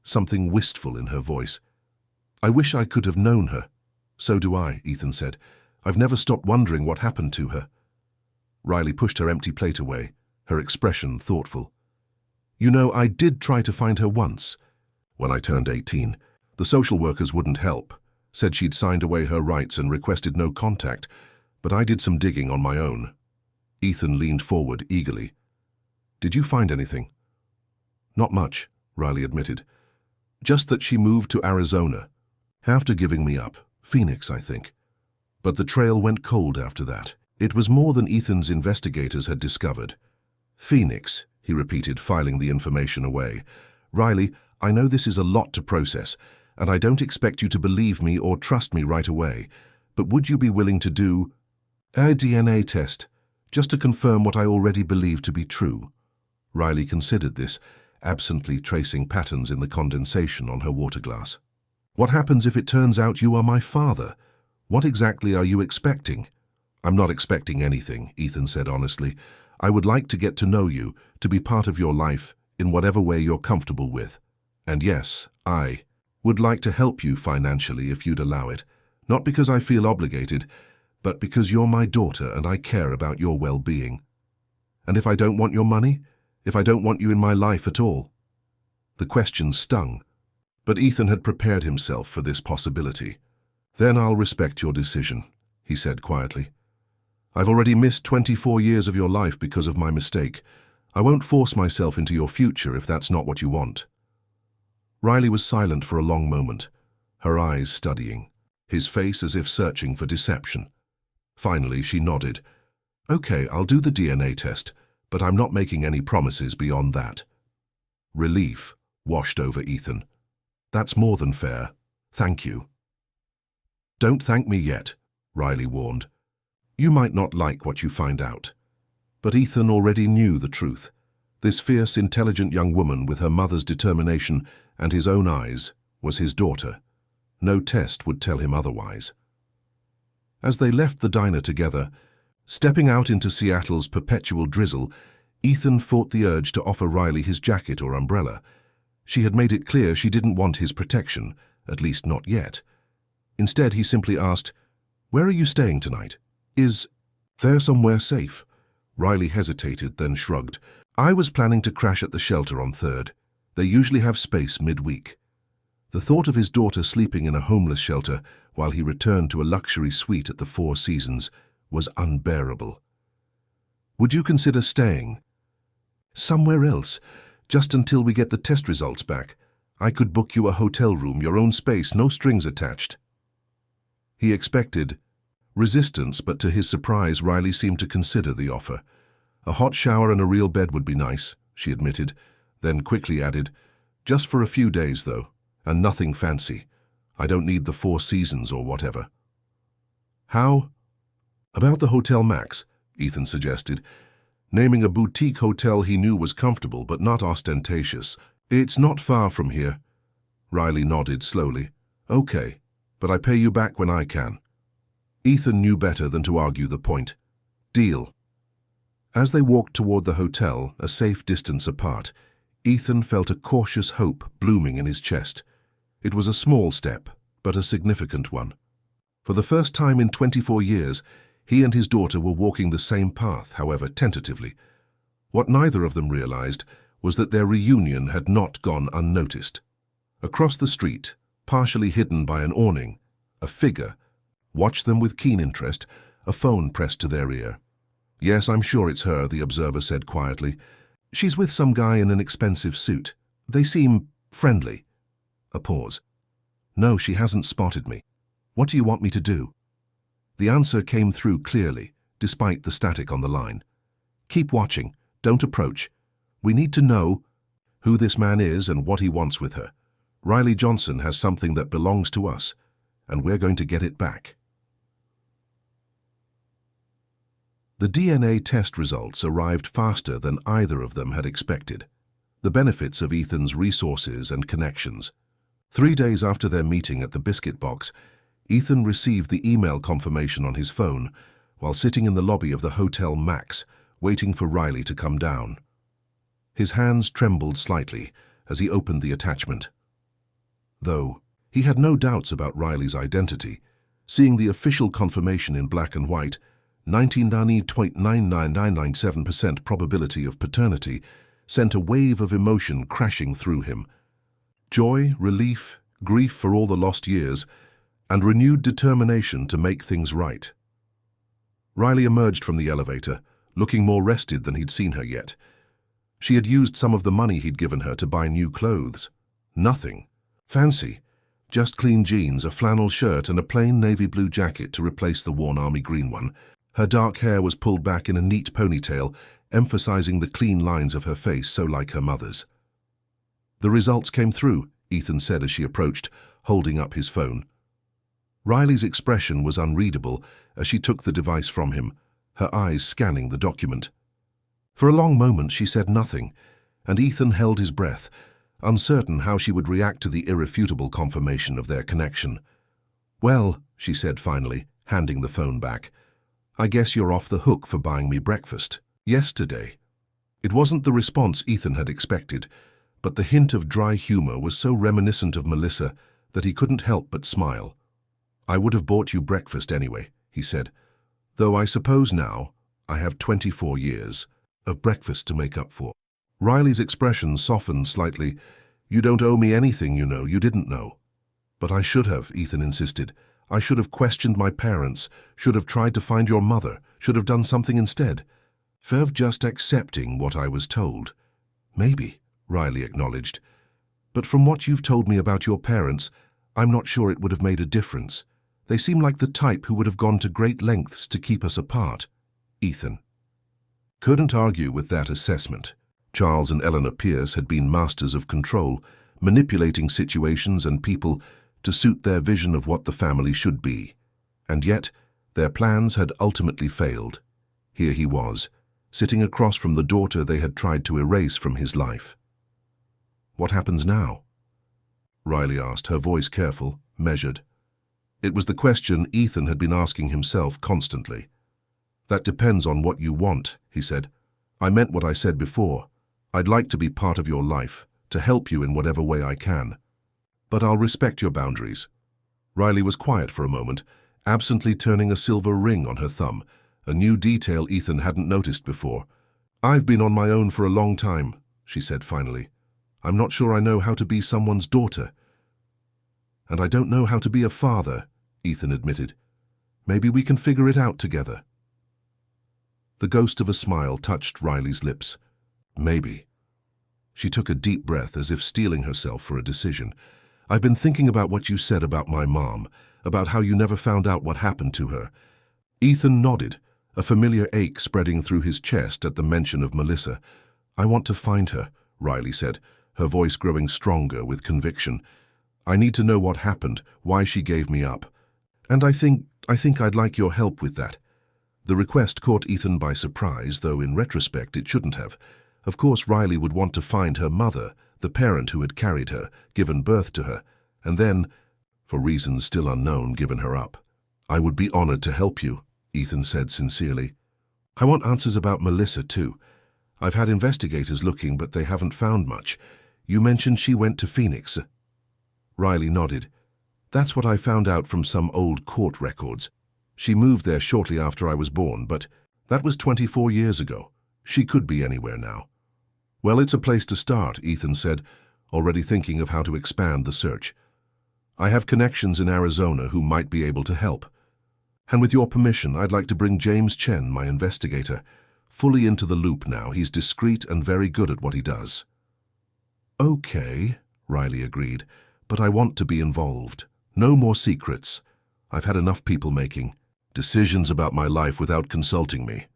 something wistful in her voice. I wish I could have known her. So do I, Ethan said. I've never stopped wondering what happened to her. Riley pushed her empty plate away, her expression thoughtful. You know, I did try to find her once. When I turned 18, the social workers wouldn't help, said she'd signed away her rights and requested no contact, but I did some digging on my own. Ethan leaned forward eagerly. Did you find anything? Not much, Riley admitted. Just that she moved to Arizona, after giving me up. Phoenix, I think. But the trail went cold after that. It was more than Ethan's investigators had discovered. Phoenix, he repeated, filing the information away. Riley, I know this is a lot to process, and I don't expect you to believe me or trust me right away, but would you be willing to do a DNA test, just to confirm what I already believe to be true? Riley considered this, absently tracing patterns in the condensation on her water glass. What happens if it turns out you are my father? What exactly are you expecting? I'm not expecting anything, Ethan said honestly. I would like to get to know you, to be part of your life, in whatever way you're comfortable with. And yes, I would like to help you financially if you'd allow it. Not because I feel obligated, but because you're my daughter and I care about your well-being. And if I don't want your money? If I don't want you in my life at all? The question stung, but Ethan had prepared himself for this possibility. Then I'll respect your decision, he said quietly. I've already missed 24 years of your life because of my mistake. I won't force myself into your future if that's not what you want. Riley was silent for a long moment, her eyes studying, his face as if searching for deception. Finally, she nodded. Okay, I'll do the DNA test, but I'm not making any promises beyond that. Relief washed over Ethan. That's more than fair. Thank you. Don't thank me yet, Riley warned. You might not like what you find out. But Ethan already knew the truth. This fierce, intelligent young woman with her mother's determination and his own eyes was his daughter. No test would tell him otherwise. As they left the diner together, stepping out into Seattle's perpetual drizzle, Ethan fought the urge to offer Riley his jacket or umbrella. She had made it clear she didn't want his protection, at least not yet. Instead, he simply asked, "Where are you staying tonight? Is there somewhere safe?" Riley hesitated, then shrugged. "I was planning to crash at the shelter on 3rd. They usually have space midweek." The thought of his daughter sleeping in a homeless shelter while he returned to a luxury suite at the Four Seasons was unbearable. "Would you consider staying?" "Somewhere else, just until we get the test results back. I could book you a hotel room, your own space, no strings attached." He expected resistance, but to his surprise, Riley seemed to consider the offer. "A hot shower and a real bed would be nice," she admitted, then quickly added, "Just for a few days, though, and nothing fancy. I don't need the Four Seasons or whatever." "How about the Hotel Max?" Ethan suggested, naming a boutique hotel he knew was comfortable but not ostentatious. "It's not far from here." Riley nodded slowly. "Okay, but I pay you back when I can." Ethan knew better than to argue the point. "Deal." As they walked toward the hotel, a safe distance apart, Ethan felt a cautious hope blooming in his chest. It was a small step, but a significant one. For the first time in 24 years, he and his daughter were walking the same path, however tentatively. What neither of them realized was that their reunion had not gone unnoticed. Across the street, partially hidden by an awning, a figure watched them with keen interest, a phone pressed to their ear. "Yes, I'm sure it's her," the observer said quietly. "She's with some guy in an expensive suit. They seem friendly." A pause. "No, she hasn't spotted me. What do you want me to do?" The answer came through clearly, despite the static on the line. "Keep watching. Don't approach. We need to know who this man is and what he wants with her. Riley Johnson has something that belongs to us, and we're going to get it back." The DNA test results arrived faster than either of them had expected. The benefits of Ethan's resources and connections. 3 days after their meeting at the Biscuit Box, Ethan received the email confirmation on his phone while sitting in the lobby of the Hotel Max, waiting for Riley to come down. His hands trembled slightly as he opened the attachment. Though he had no doubts about Riley's identity, seeing the official confirmation in black and white, 99.99997% probability of paternity, sent a wave of emotion crashing through him. Joy, relief, grief for all the lost years, and renewed determination to make things right. Riley emerged from the elevator, looking more rested than he'd seen her yet. She had used some of the money he'd given her to buy new clothes. Nothing fancy, just clean jeans, a flannel shirt, and a plain navy blue jacket to replace the worn army green one. Her dark hair was pulled back in a neat ponytail, emphasizing the clean lines of her face so like her mother's. "The results came through," Ethan said as she approached, holding up his phone. Riley's expression was unreadable as she took the device from him, her eyes scanning the document. For a long moment she said nothing, and Ethan held his breath, uncertain how she would react to the irrefutable confirmation of their connection. "Well," she said finally, handing the phone back, "I guess you're off the hook for buying me breakfast yesterday." It wasn't the response Ethan had expected, but the hint of dry humor was so reminiscent of Melissa that he couldn't help but smile. "I would have bought you breakfast anyway," he said, "though I suppose now I have 24 years of breakfast to make up for." Riley's expression softened slightly. "You don't owe me anything, you know. You didn't know." "But I should have," Ethan insisted. "I should have questioned my parents, should have tried to find your mother, should have done something instead. Instead of just accepting what I was told." "Maybe," Riley acknowledged. "But from what you've told me about your parents, I'm not sure it would have made a difference. They seem like the type who would have gone to great lengths to keep us apart." Ethan couldn't argue with that assessment. Charles and Eleanor Pierce had been masters of control, manipulating situations and people to suit their vision of what the family should be. And yet, their plans had ultimately failed. Here he was, sitting across from the daughter they had tried to erase from his life. "What happens now?" Riley asked, her voice careful, measured. It was the question Ethan had been asking himself constantly. "That depends on what you want," he said. "I meant what I said before. I'd like to be part of your life, to help you in whatever way I can. But I'll respect your boundaries." Riley was quiet for a moment, absently turning a silver ring on her thumb, a new detail Ethan hadn't noticed before. "I've been on my own for a long time," she said finally. "I'm not sure I know how to be someone's daughter." "And I don't know how to be a father," Ethan admitted. "Maybe we can figure it out together." The ghost of a smile touched Riley's lips. "Maybe." She took a deep breath as if steeling herself for a decision. "I've been thinking about what you said about my mom, about how you never found out what happened to her." Ethan nodded, a familiar ache spreading through his chest at the mention of Melissa. "I want to find her," Riley said, her voice growing stronger with conviction. "I need to know what happened, why she gave me up. And I think I'd like your help with that." The request caught Ethan by surprise, though in retrospect it shouldn't have. Of course Riley would want to find her mother, the parent who had carried her, given birth to her, and then, for reasons still unknown, given her up. "I would be honored to help you," Ethan said sincerely. "I want answers about Melissa too. I've had investigators looking, but they haven't found much. You mentioned she went to Phoenix." Riley nodded. "That's what I found out from some old court records. She moved there shortly after I was born, but that was 24 years ago. She could be anywhere now." "Well, it's a place to start," Ethan said, already thinking of how to expand the search. "I have connections in Arizona who might be able to help. And with your permission, I'd like to bring James Chen, my investigator, fully into the loop now. He's discreet and very good at what he does." "Okay," Riley agreed, "but I want to be involved. No more secrets. I've had enough people making decisions about my life without consulting me."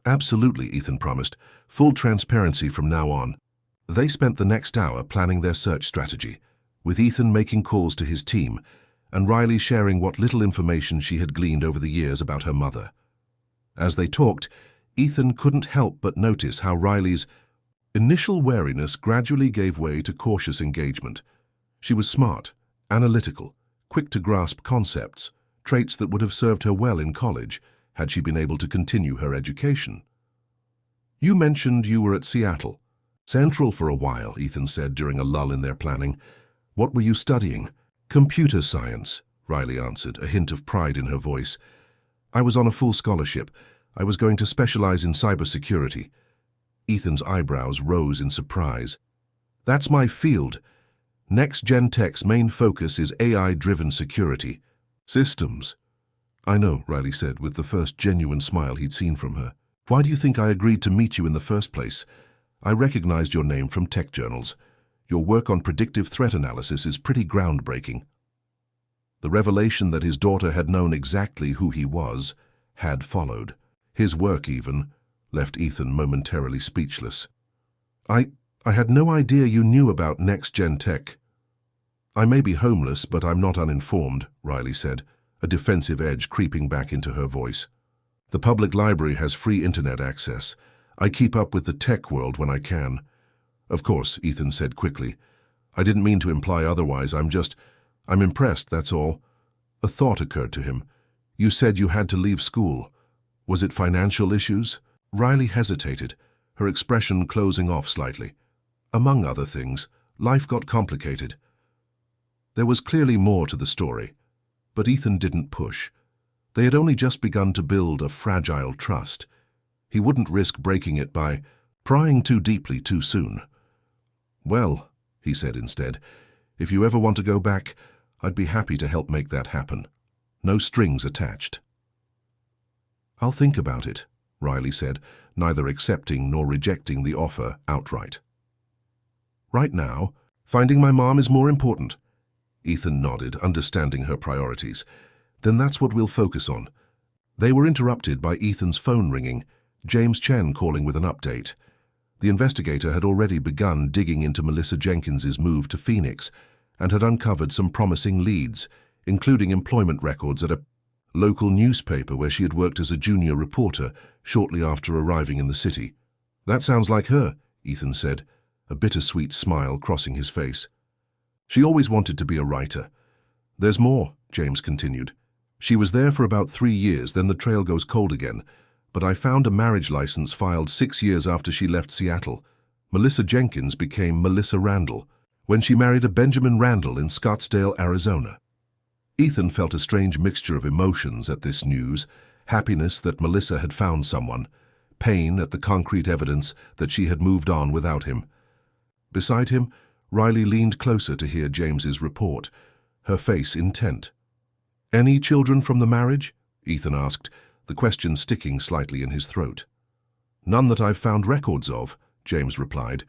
"Absolutely," Ethan promised. "Full transparency from now on." They spent the next hour planning their search strategy, with Ethan making calls to his team, and Riley sharing what little information she had gleaned over the years about her mother. As they talked, Ethan couldn't help but notice how Riley's initial wariness gradually gave way to cautious engagement. She was smart, analytical, quick to grasp concepts, traits that would have served her well in college had she been able to continue her education. "You mentioned you were at Seattle. Central for a while," Ethan said during a lull in their planning. "What were you studying?" "Computer science," Riley answered, a hint of pride in her voice. "I was on a full scholarship. I was going to specialize in cybersecurity." Ethan's eyebrows rose in surprise. "That's my field. Next-Gen Tech's main focus is AI-driven security. Systems." "I know," Riley said, with the first genuine smile he'd seen from her. "Why do you think I agreed to meet you in the first place? I recognized your name from tech journals. Your work on predictive threat analysis is pretty groundbreaking." The revelation that his daughter had known exactly who he was had followed. His work, even, left Ethan momentarily speechless. I had no idea you knew about next-gen tech. I may be homeless, but I'm not uninformed, Riley said, a defensive edge creeping back into her voice. The public library has free internet access. I keep up with the tech world when I can. Of course, Ethan said quickly. I didn't mean to imply otherwise. I'm impressed, that's all. A thought occurred to him. You said you had to leave school. Was it financial issues? Riley hesitated, her expression closing off slightly. Among other things, life got complicated. There was clearly more to the story, but Ethan didn't push. They had only just begun to build a fragile trust. He wouldn't risk breaking it by prying too deeply too soon. Well, he said instead, if you ever want to go back, I'd be happy to help make that happen. No strings attached. I'll think about it, Riley said, neither accepting nor rejecting the offer outright. Right now, finding my mom is more important. Ethan nodded, understanding her priorities. Then that's what we'll focus on. They were interrupted by Ethan's phone ringing, James Chen calling with an update. The investigator had already begun digging into Melissa Jenkins's move to Phoenix and had uncovered some promising leads, including employment records at a local newspaper where she had worked as a junior reporter shortly after arriving in the city. That sounds like her, Ethan said, a bittersweet smile crossing his face. She always wanted to be a writer. There's more, James continued. She was there for about 3 years, then the trail goes cold again. But I found a marriage license filed 6 years after she left Seattle. Melissa Jenkins became Melissa Randall when she married a Benjamin Randall in Scottsdale, Arizona. Ethan felt a strange mixture of emotions at this news, happiness that Melissa had found someone, pain at the concrete evidence that she had moved on without him. Beside him, Riley leaned closer to hear James's report, her face intent. Any children from the marriage? Ethan asked, the question sticking slightly in his throat. None that I've found records of, James replied.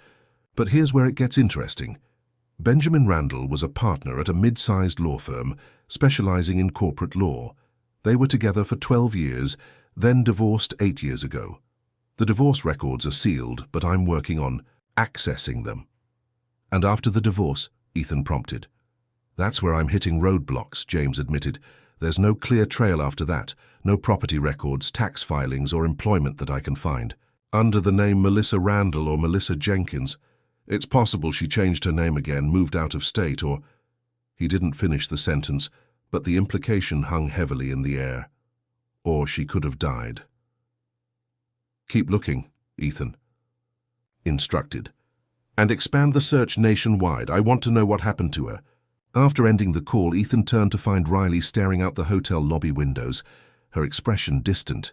But here's where it gets interesting. Benjamin Randall was a partner at a mid-sized law firm specializing in corporate law. They were together for 12 years, then divorced 8 years ago. The divorce records are sealed, but I'm working on accessing them. And after the divorce, Ethan prompted. That's where I'm hitting roadblocks, James admitted. There's no clear trail after that, no property records, tax filings, or employment that I can find. Under the name Melissa Randall or Melissa Jenkins, it's possible she changed her name again, moved out of state, or... He didn't finish the sentence, but the implication hung heavily in the air. Or she could have died. Keep looking, Ethan instructed. And expand the search nationwide. I want to know what happened to her. After ending the call, Ethan turned to find Riley staring out the hotel lobby windows, her expression distant.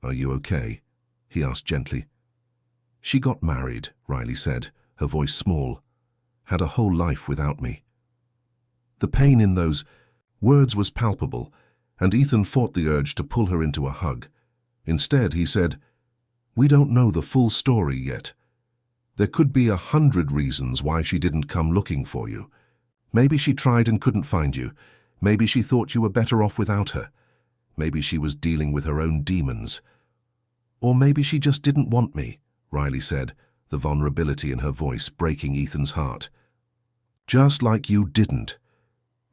Are you okay? He asked gently. She got married, Riley said, her voice small. Had a whole life without me. The pain in those words was palpable, and Ethan fought the urge to pull her into a hug. Instead, he said, We don't know the full story yet. There could be 100 reasons why she didn't come looking for you. Maybe she tried and couldn't find you. Maybe she thought you were better off without her. Maybe she was dealing with her own demons. Or maybe she just didn't want me, Riley said, the vulnerability in her voice breaking Ethan's heart. Just like you didn't.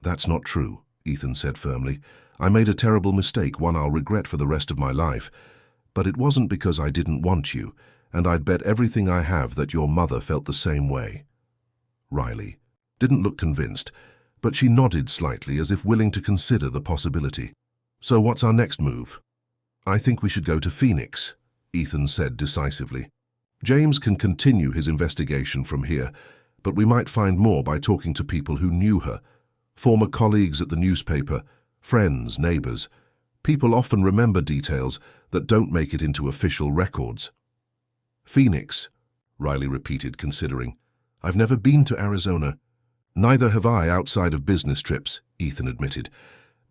That's not true, Ethan said firmly. I made a terrible mistake, one I'll regret for the rest of my life. But it wasn't because I didn't want you, and I'd bet everything I have that your mother felt the same way. Riley didn't look convinced, but she nodded slightly as if willing to consider the possibility. So what's our next move? I think we should go to Phoenix, Ethan said decisively. James can continue his investigation from here, but we might find more by talking to people who knew her, former colleagues at the newspaper, friends, neighbors. People often remember details that don't make it into official records. Phoenix, Riley repeated, considering. I've never been to Arizona. Neither have I outside of business trips, Ethan admitted.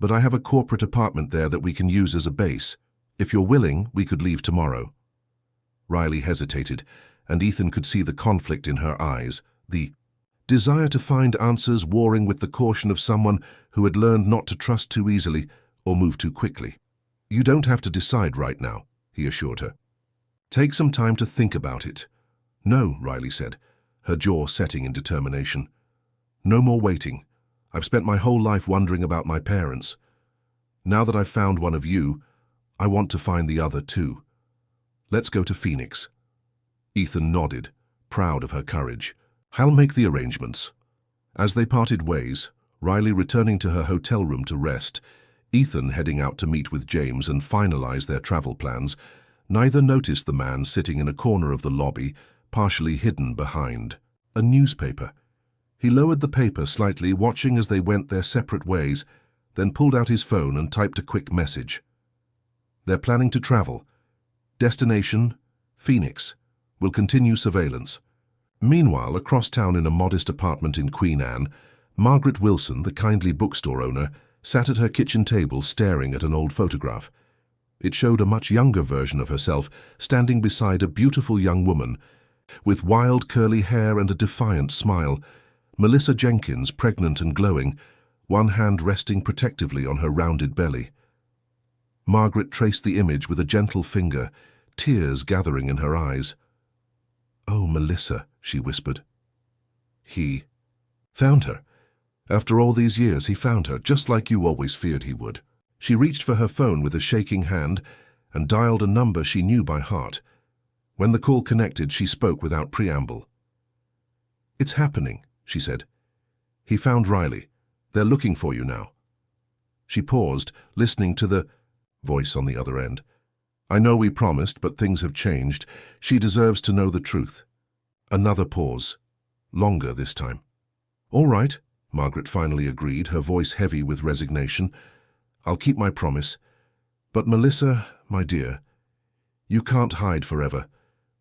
But I have a corporate apartment there that we can use as a base. If you're willing, we could leave tomorrow. Riley hesitated, and Ethan could see the conflict in her eyes, the desire to find answers warring with the caution of someone who had learned not to trust too easily or move too quickly. You don't have to decide right now, he assured her. Take some time to think about it. No, Riley said, her jaw setting in determination. No more waiting. I've spent my whole life wondering about my parents. Now that I've found one of you, I want to find the other too. Let's go to Phoenix. Ethan nodded, proud of her courage. I'll make the arrangements. As they parted ways, Riley returning to her hotel room to rest, Ethan heading out to meet with James and finalize their travel plans, neither noticed the man sitting in a corner of the lobby, partially hidden behind a newspaper. He lowered the paper slightly, watching as they went their separate ways, then pulled out his phone and typed a quick message. They're planning to travel. Destination, Phoenix. Will continue surveillance. Meanwhile, across town in a modest apartment in Queen Anne, Margaret Wilson, the kindly bookstore owner, sat at her kitchen table staring at an old photograph. It showed a much younger version of herself standing beside a beautiful young woman with wild curly hair and a defiant smile. Melissa Jenkins, pregnant and glowing, one hand resting protectively on her rounded belly. Margaret traced the image with a gentle finger, tears gathering in her eyes. "Oh, Melissa," she whispered. He found her. After all these years, he found her, just like you always feared he would. She reached for her phone with a shaking hand and dialed a number she knew by heart. When the call connected, she spoke without preamble. "It's happening," she said. "He found Riley. They're looking for you now." She paused, listening to the voice on the other end. "I know we promised, but things have changed. She deserves to know the truth." Another pause. Longer this time. "All right," Margaret finally agreed, her voice heavy with resignation. "I'll keep my promise. But Melissa, my dear, you can't hide forever.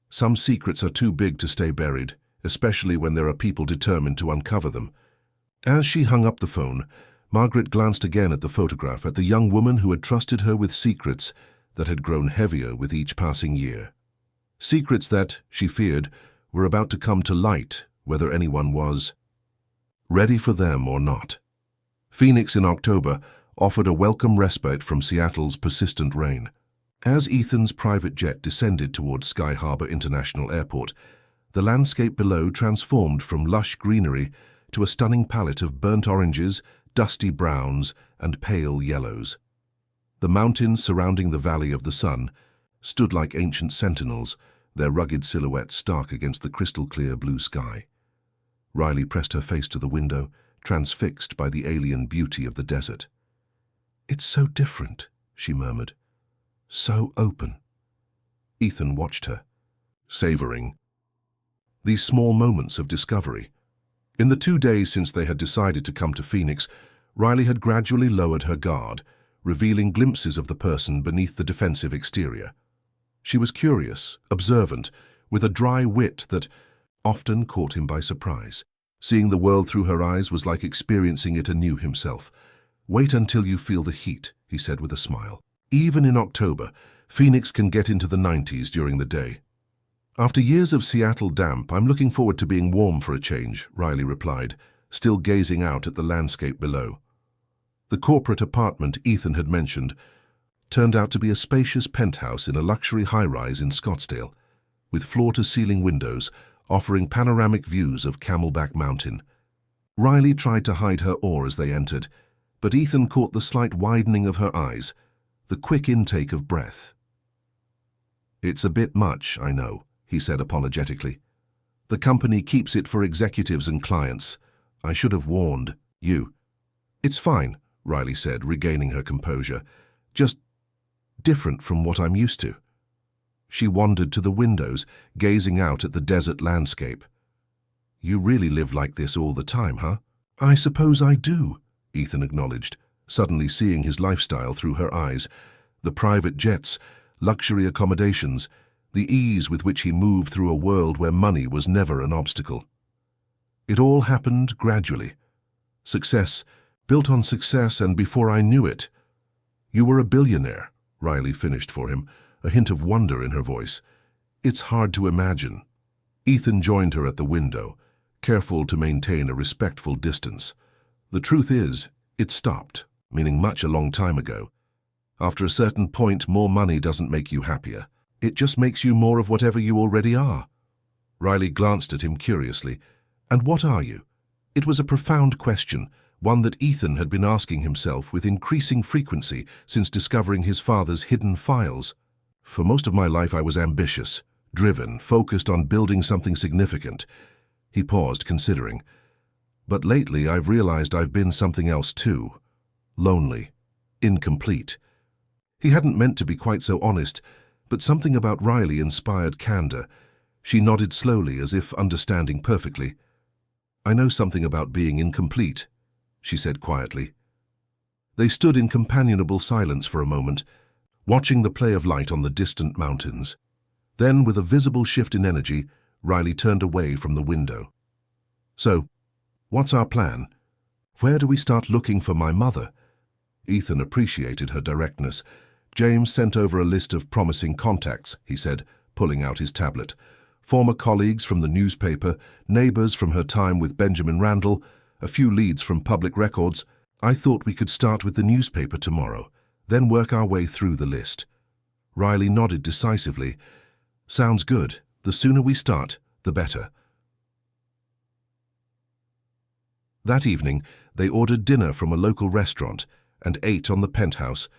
Some secrets are too big to stay buried, especially when there are people determined to uncover them." As she hung up the phone, Margaret glanced again at the photograph, at the young woman who had trusted her with secrets that had grown heavier with each passing year. Secrets that, she feared, were about to come to light, whether anyone was ready for them or not. Phoenix in October offered a welcome respite from Seattle's persistent rain. As Ethan's private jet descended towards Sky Harbor International Airport, the landscape below transformed from lush greenery to a stunning palette of burnt oranges, dusty browns, and pale yellows. The mountains surrounding the Valley of the Sun stood like ancient sentinels, their rugged silhouettes stark against the crystal-clear blue sky. Riley pressed her face to the window, transfixed by the alien beauty of the desert. "It's so different," she murmured. "So open." Ethan watched her, savoring these small moments of discovery. In the 2 days since they had decided to come to Phoenix, Riley had gradually lowered her guard, revealing glimpses of the person beneath the defensive exterior. She was curious, observant, with a dry wit that often caught him by surprise. Seeing the world through her eyes was like experiencing it anew himself. "Wait until you feel the heat," he said with a smile. "Even in October, Phoenix can get into the 90s during the day." "After years of Seattle damp, I'm looking forward to being warm for a change," Riley replied, still gazing out at the landscape below. The corporate apartment Ethan had mentioned turned out to be a spacious penthouse in a luxury high-rise in Scottsdale, with floor-to-ceiling windows offering panoramic views of Camelback Mountain. Riley tried to hide her awe as they entered, but Ethan caught the slight widening of her eyes, the quick intake of breath. "It's a bit much, I know," he said apologetically. "The company keeps it for executives and clients. I should have warned you." "It's fine," Riley said, regaining her composure. "Just different from what I'm used to." She wandered to the windows, gazing out at the desert landscape. "You really live like this all the time, huh?" "I suppose I do," Ethan acknowledged, suddenly seeing his lifestyle through her eyes. The private jets, luxury accommodations, the ease with which he moved through a world where money was never an obstacle. It all happened gradually. Success, built on success, and before I knew it, "You were a billionaire," Riley finished for him, a hint of wonder in her voice. "It's hard to imagine." Ethan joined her at the window, careful to maintain a respectful distance. "The truth is, it stopped, meaning much a long time ago. After a certain point, more money doesn't make you happier. It just makes you more of whatever you already are. Riley glanced at him curiously. And what are you? It was a profound question, one that Ethan had been asking himself with increasing frequency since discovering his father's hidden files. For most of my life I was ambitious, driven, focused on building something significant. He paused, considering. But lately I've realized I've been something else too. Lonely. Incomplete. He hadn't meant to be quite so honest, but something about Riley inspired candor. She nodded slowly, as if understanding perfectly. I know something about being incomplete, she said quietly. They stood in companionable silence for a moment, watching the play of light on the distant mountains. Then, with a visible shift in energy, Riley turned away from the window. So, what's our plan? Where do we start looking for my mother? Ethan appreciated her directness. James sent over a list of promising contacts, he said, pulling out his tablet. Former colleagues from the newspaper, neighbors from her time with Benjamin Randall, a few leads from public records. I thought we could start with the newspaper tomorrow, then work our way through the list. Riley nodded decisively. Sounds good. The sooner we start, the better. That evening, they ordered dinner from a local restaurant and ate on the penthouse,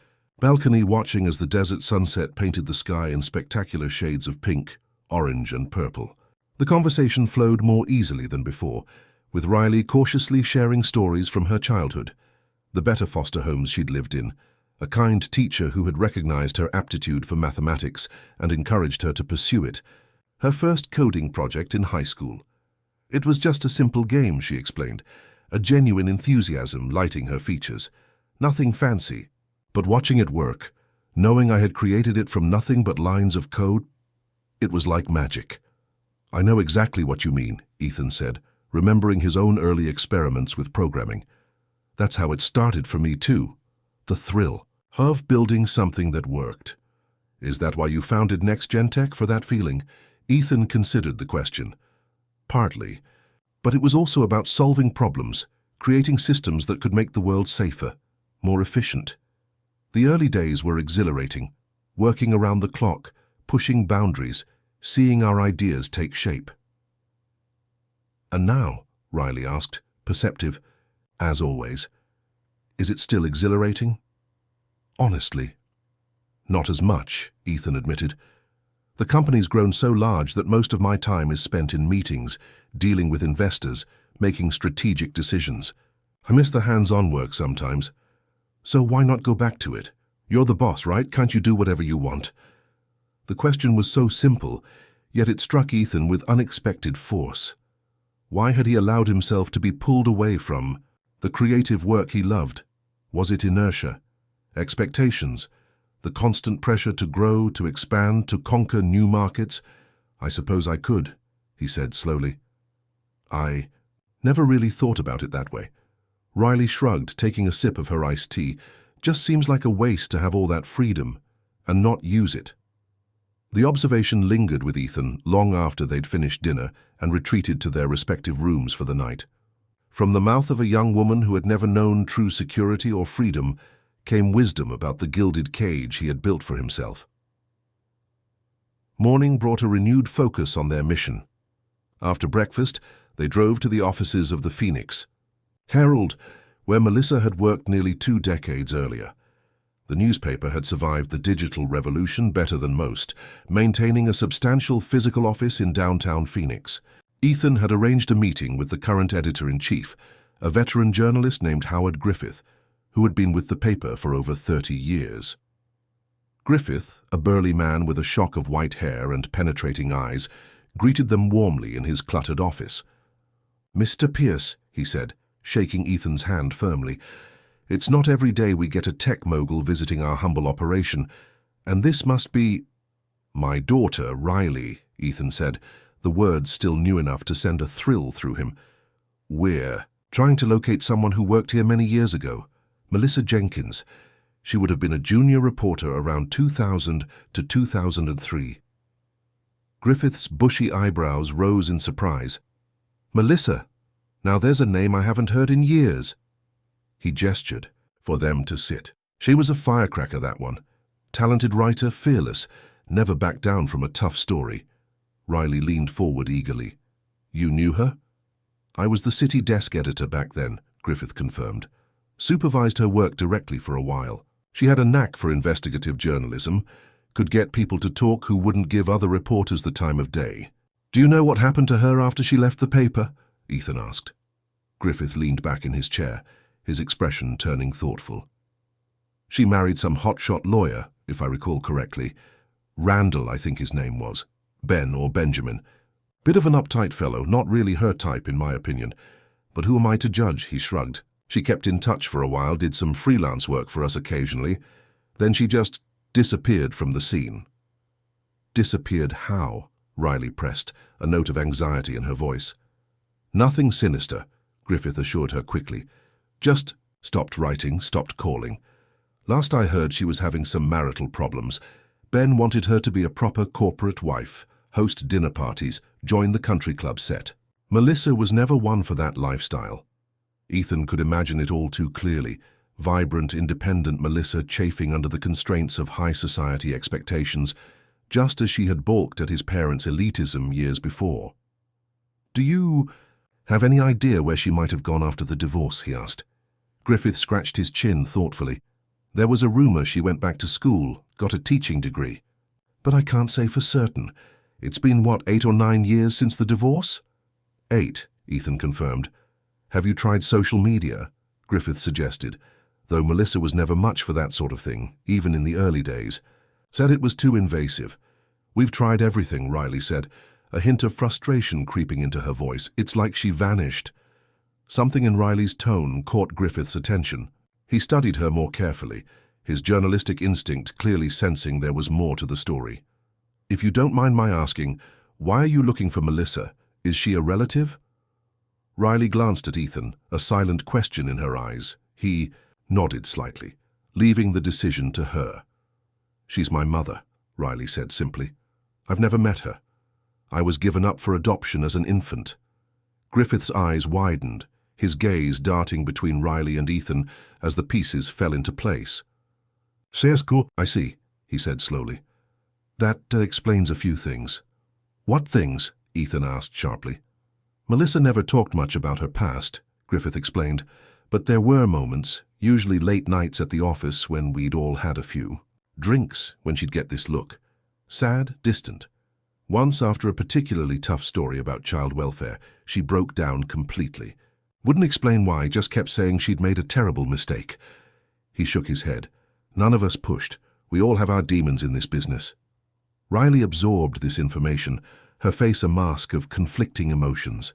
balcony watching as the desert sunset painted the sky in spectacular shades of pink, orange and purple. The conversation flowed more easily than before, with Riley cautiously sharing stories from her childhood, the better foster homes she'd lived in, a kind teacher who had recognized her aptitude for mathematics and encouraged her to pursue it, her first coding project in high school. It was just a simple game, she explained, a genuine enthusiasm lighting her features. Nothing fancy, but watching it work, knowing I had created it from nothing but lines of code, it was like magic. I know exactly what you mean, Ethan said, remembering his own early experiments with programming. That's how it started for me too. The thrill of building something that worked. Is that why you founded Next Gen Tech, for that feeling? Ethan considered the question. Partly, but it was also about solving problems, creating systems that could make the world safer, more efficient. The early days were exhilarating, working around the clock, pushing boundaries, seeing our ideas take shape. And now, Riley asked, perceptive, as always. Is it still exhilarating? Honestly, not as much, Ethan admitted. The company's grown so large that most of my time is spent in meetings, dealing with investors, making strategic decisions. I miss the hands-on work sometimes. So why not go back to it? You're the boss, right? Can't you do whatever you want? The question was so simple, yet it struck Ethan with unexpected force. Why had he allowed himself to be pulled away from the creative work he loved? Was it inertia, expectations, the constant pressure to grow, to expand, to conquer new markets? I suppose I could, he said slowly. I never really thought about it that way. Riley shrugged, taking a sip of her iced tea. Just seems like a waste to have all that freedom and not use it. The observation lingered with Ethan long after they'd finished dinner and retreated to their respective rooms for the night. From the mouth of a young woman who had never known true security or freedom came wisdom about the gilded cage he had built for himself. Morning brought a renewed focus on their mission. After breakfast, they drove to the offices of the Phoenix Herald, where Melissa had worked nearly 2 decades earlier. The newspaper had survived the digital revolution better than most, maintaining a substantial physical office in downtown Phoenix. Ethan had arranged a meeting with the current editor-in-chief, a veteran journalist named Howard Griffith, who had been with the paper for over 30 years. Griffith, a burly man with a shock of white hair and penetrating eyes, greeted them warmly in his cluttered office. "Mr. Pierce," he said, shaking Ethan's hand firmly, "it's not every day we get a tech mogul visiting our humble operation, and this must be—" "My daughter, Riley," Ethan said, the words still new enough to send a thrill through him. "We're trying to locate someone who worked here many years ago, Melissa Jenkins. She would have been a junior reporter around 2000 to 2003. Griffith's bushy eyebrows rose in surprise. "Melissa? Now there's a name I haven't heard in years." He gestured for them to sit. She was a firecracker, that one. Talented writer, fearless, never backed down from a tough story. Riley leaned forward eagerly. You knew her? I was the city desk editor back then, Griffith confirmed. Supervised her work directly for a while. She had a knack for investigative journalism, could get people to talk who wouldn't give other reporters the time of day. Do you know what happened to her after she left the paper? Ethan asked. Griffith leaned back in his chair, his expression turning thoughtful. She married some hotshot lawyer, if I recall correctly. Randall, I think his name was. Ben or Benjamin. Bit of an uptight fellow, not really her type in my opinion. But who am I to judge, he shrugged. She kept in touch for a while, did some freelance work for us occasionally. Then she just disappeared from the scene. Disappeared how? Riley pressed, a note of anxiety in her voice. Nothing sinister, Griffith assured her quickly. Just stopped writing, stopped calling. Last I heard, she was having some marital problems. Ben wanted her to be a proper corporate wife, host dinner parties, join the country club set. Melissa was never one for that lifestyle. Ethan could imagine it all too clearly. Vibrant, independent Melissa chafing under the constraints of high society expectations, just as she had balked at his parents' elitism years before. Do you have any idea where she might have gone after the divorce, he asked. Griffith scratched his chin thoughtfully. There was a rumor she went back to school, got a teaching degree. But I can't say for certain. It's been, 8 or 9 years since the divorce? 8, Ethan confirmed. Have you tried social media? Griffith suggested, though Melissa was never much for that sort of thing, even in the early days. Said it was too invasive. We've tried everything, Riley said, a hint of frustration creeping into her voice. It's like she vanished. Something in Riley's tone caught Griffith's attention. He studied her more carefully, his journalistic instinct clearly sensing there was more to the story. If you don't mind my asking, why are you looking for Melissa? Is she a relative? Riley glanced at Ethan, a silent question in her eyes. He nodded slightly, leaving the decision to her. She's my mother, Riley said simply. I've never met her. I was given up for adoption as an infant. Griffith's eyes widened, his gaze darting between Riley and Ethan as the pieces fell into place. I see, he said slowly. That explains a few things. What things? Ethan asked sharply. Melissa never talked much about her past, Griffith explained, but there were moments, usually late nights at the office when we'd all had a few. Drinks when she'd get this look. Sad, distant. Once, after a particularly tough story about child welfare, she broke down completely. Wouldn't explain why, just kept saying she'd made a terrible mistake. He shook his head. None of us pushed. We all have our demons in this business. Riley absorbed this information, her face a mask of conflicting emotions.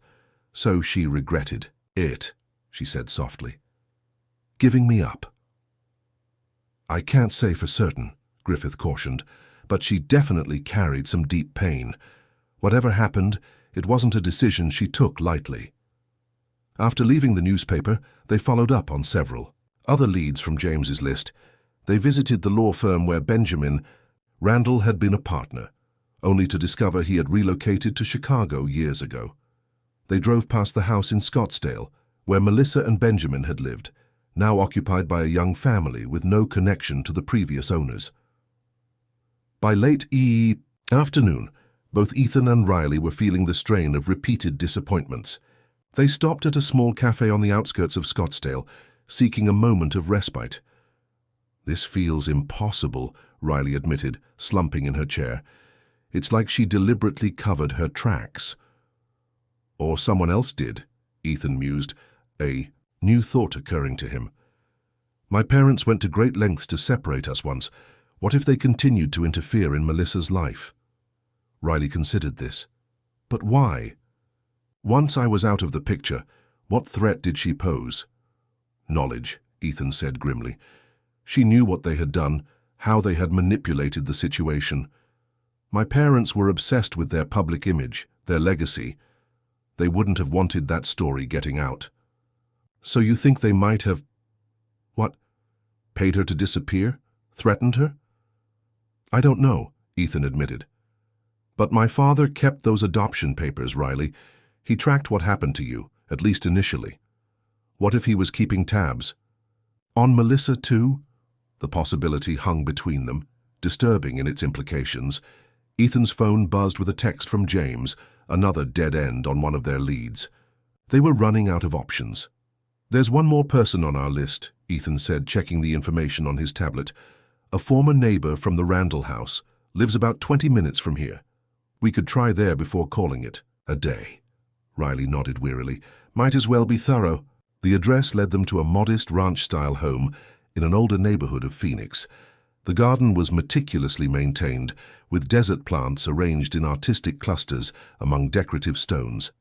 So she regretted it, she said softly. Giving me up. I can't say for certain, Griffith cautioned, but she definitely carried some deep pain. Whatever happened, it wasn't a decision she took lightly. After leaving the newspaper, they followed up on several other leads from James's list. They visited the law firm where Randall had been a partner, only to discover he had relocated to Chicago years ago. They drove past the house in Scottsdale, where Melissa and Benjamin had lived, now occupied by a young family with no connection to the previous owners. By late afternoon, both Ethan and Riley were feeling the strain of repeated disappointments. They stopped at a small cafe on the outskirts of Scottsdale, seeking a moment of respite. This feels impossible, Riley admitted, slumping in her chair. It's like she deliberately covered her tracks. Or someone else did, Ethan mused, a new thought occurring to him. My parents went to great lengths to separate us once. What if they continued to interfere in Melissa's life? Riley considered this. But why? Once I was out of the picture, what threat did she pose? Knowledge, Ethan said grimly. She knew what they had done, how they had manipulated the situation. My parents were obsessed with their public image, their legacy. They wouldn't have wanted that story getting out. So you think they might have... What? Paid her to disappear? Threatened her? I don't know, Ethan admitted. But my father kept those adoption papers, Riley. He tracked what happened to you, at least initially. What if he was keeping tabs? On Melissa, too? The possibility hung between them, disturbing in its implications. Ethan's phone buzzed with a text from James, another dead end on one of their leads. They were running out of options. "There's one more person on our list," Ethan said, checking the information on his tablet. "A former neighbor from the Randall house, lives about 20 minutes from here. We could try there before calling it a day." Riley nodded wearily. "Might as well be thorough." The address led them to a modest ranch-style home in an older neighborhood of Phoenix. The garden was meticulously maintained, with desert plants arranged in artistic clusters among decorative stones.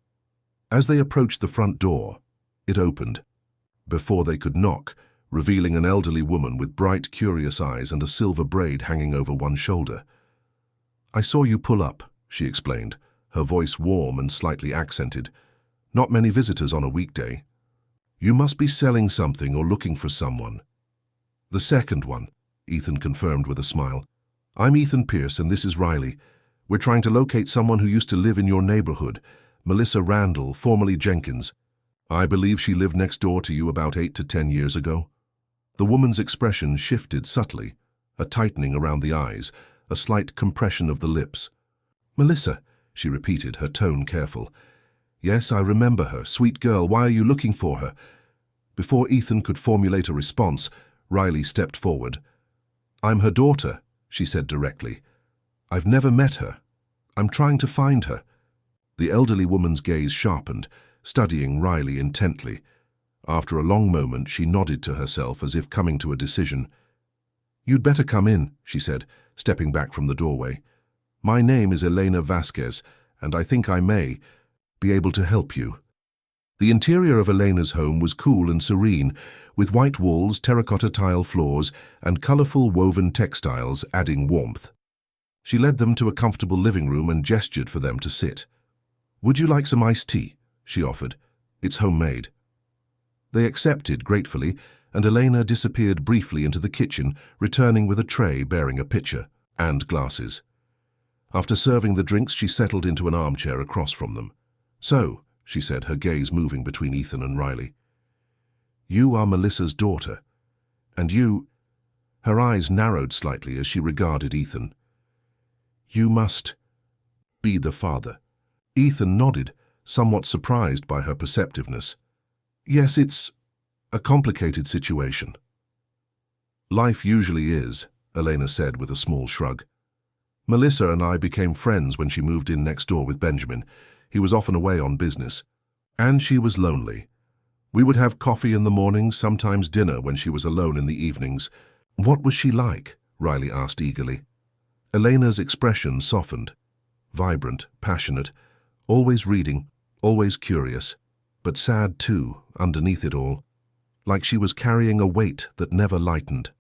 As they approached the front door, it opened. Before they could knock, revealing an elderly woman with bright, curious eyes and a silver braid hanging over one shoulder. "I saw you pull up," she explained, her voice warm and slightly accented. "Not many visitors on a weekday. You must be selling something or looking for someone." "The second one," Ethan confirmed with a smile. "I'm Ethan Pierce and this is Riley. We're trying to locate someone who used to live in your neighborhood, Melissa Randall, formerly Jenkins. I believe she lived next door to you about 8 to 10 years ago." The woman's expression shifted subtly, a tightening around the eyes, a slight compression of the lips. "Melissa," she repeated, her tone careful. "Yes, I remember her. Sweet girl, why are you looking for her?" Before Ethan could formulate a response, Riley stepped forward. "I'm her daughter," she said directly. "I've never met her. I'm trying to find her." The elderly woman's gaze sharpened, studying Riley intently. After a long moment, she nodded to herself as if coming to a decision. "You'd better come in," she said, stepping back from the doorway. "My name is Elena Vasquez, and I think I may be able to help you." The interior of Elena's home was cool and serene, with white walls, terracotta tile floors, and colorful woven textiles adding warmth. She led them to a comfortable living room and gestured for them to sit. "Would you like some iced tea?" she offered. "It's homemade." They accepted gratefully, and Elena disappeared briefly into the kitchen, returning with a tray bearing a pitcher and glasses. After serving the drinks, she settled into an armchair across from them. "So," she said, her gaze moving between Ethan and Riley, "you are Melissa's daughter, and you—" Her eyes narrowed slightly as she regarded Ethan. "You must be the father." Ethan nodded, somewhat surprised by her perceptiveness. "Yes, it's a complicated situation." "Life usually is," Elena said with a small shrug. "Melissa and I became friends when she moved in next door with Benjamin. He was often away on business. And she was lonely. We would have coffee in the mornings, sometimes dinner when she was alone in the evenings." "What was she like?" Riley asked eagerly. Elena's expression softened. Vibrant, passionate, always reading, always curious, but sad too, underneath it all, like she was carrying a weight that never lightened.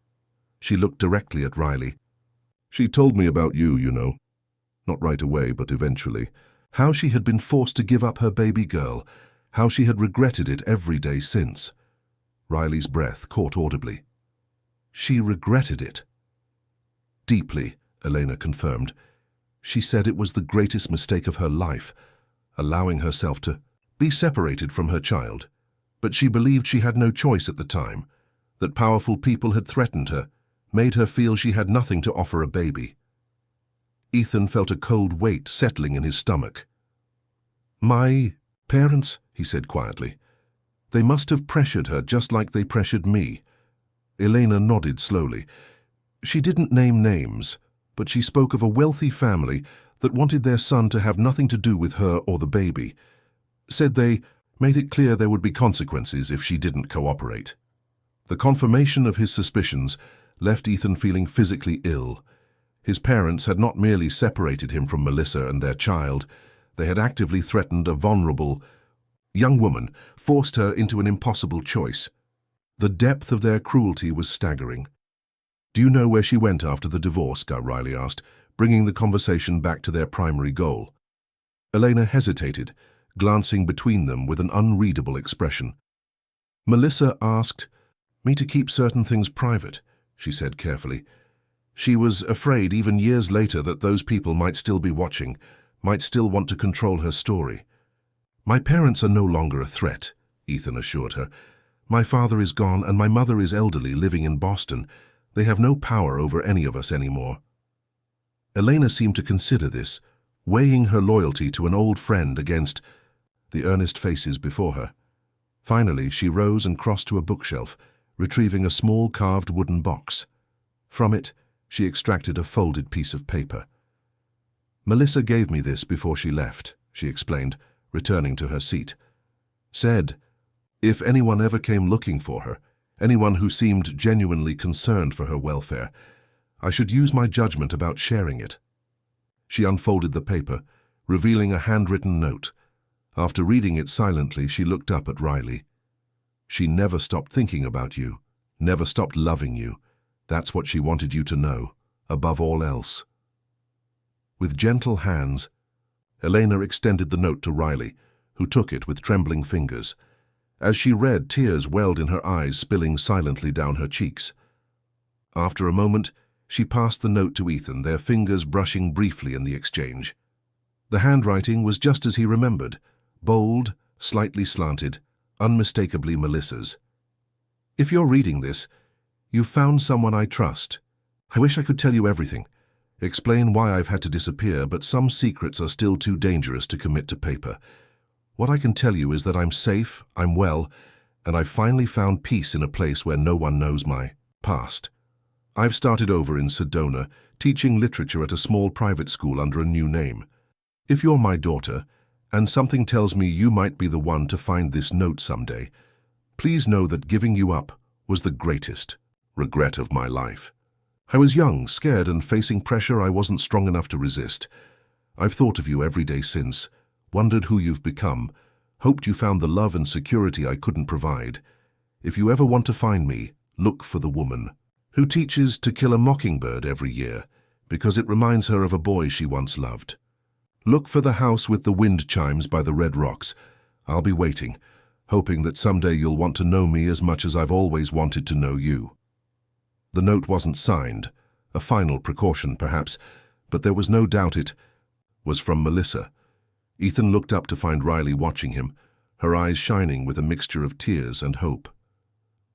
She looked directly at Riley. "She told me about you, you know. Not right away, but eventually. How she had been forced to give up her baby girl, how she had regretted it every day since." Riley's breath caught audibly. "She regretted it." "Deeply," Elena confirmed. "She said it was the greatest mistake of her life, allowing herself to be separated from her child. But she believed she had no choice at the time, that powerful people had threatened her, made her feel she had nothing to offer a baby." Ethan felt a cold weight settling in his stomach. "My parents," he said quietly. "They must have pressured her just like they pressured me." Elena nodded slowly. She didn't name names, but she spoke of a wealthy family that wanted their son to have nothing to do with her or the baby. Said they made it clear there would be consequences if she didn't cooperate. The confirmation of his suspicions left Ethan feeling physically ill. His parents had not merely separated him from Melissa and their child, they had actively threatened a vulnerable young woman, forced her into an impossible choice. The depth of their cruelty was staggering. "Do you know where she went after the divorce?" Riley asked, bringing the conversation back to their primary goal. Elena hesitated, glancing between them with an unreadable expression. "Melissa asked me to keep certain things private," she said carefully. "She was afraid even years later that those people might still be watching, might still want to control her story." "My parents are no longer a threat," Ethan assured her. "My father is gone and my mother is elderly, living in Boston. They have no power over any of us anymore. Elena seemed to consider this, weighing her loyalty to an old friend against the earnest faces before her. Finally, she rose and crossed to a bookshelf, retrieving a small carved wooden box. From it, she extracted a folded piece of paper. "Melissa gave me this before she left," she explained, returning to her seat. "Said, if anyone ever came looking for her, anyone who seemed genuinely concerned for her welfare, I should use my judgment about sharing it." She unfolded the paper, revealing a handwritten note. After reading it silently, she looked up at Riley. "She never stopped thinking about you, never stopped loving you. That's what she wanted you to know, above all else." With gentle hands, Elena extended the note to Riley, who took it with trembling fingers. As she read, tears welled in her eyes, spilling silently down her cheeks. After a moment, she passed the note to Ethan, their fingers brushing briefly in the exchange. The handwriting was just as he remembered, bold, slightly slanted, unmistakably Melissa's. "If you're reading this, you've found someone I trust. I wish I could tell you everything, explain why I've had to disappear, but some secrets are still too dangerous to commit to paper. What I can tell you is that I'm safe, I'm well, and I've finally found peace in a place where no one knows my past. I've started over in Sedona, teaching literature at a small private school under a new name. If you're my daughter, and something tells me you might be the one to find this note someday, please know that giving you up was the greatest regret of my life. I was young, scared, and facing pressure I wasn't strong enough to resist. I've thought of you every day since, wondered who you've become, hoped you found the love and security I couldn't provide. If you ever want to find me, look for the woman who teaches To Kill a Mockingbird every year, because it reminds her of a boy she once loved. Look for the house with the wind chimes by the red rocks. I'll be waiting, hoping that someday you'll want to know me as much as I've always wanted to know you." The note wasn't signed, a final precaution perhaps, but there was no doubt it was from Melissa. Ethan looked up to find Riley watching him, her eyes shining with a mixture of tears and hope.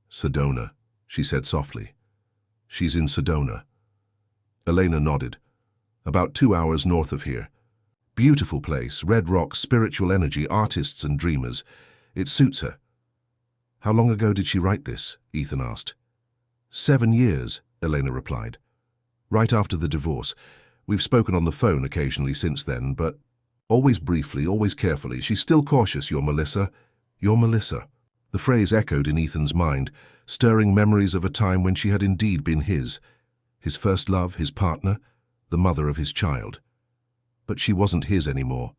"Sedona," she said softly. "She's in Sedona." Elena nodded. "About 2 hours north of here. Beautiful place, red rocks, spiritual energy, artists and dreamers. It suits her." "How long ago did she write this?" Ethan asked. 7 years, Elena replied. "Right after the divorce. We've spoken on the phone occasionally since then, but always briefly, always carefully. She's still cautious, your Melissa. Your Melissa." The phrase echoed in Ethan's mind, stirring memories of a time when she had indeed been his first love, his partner, the mother of his child. But she wasn't his anymore,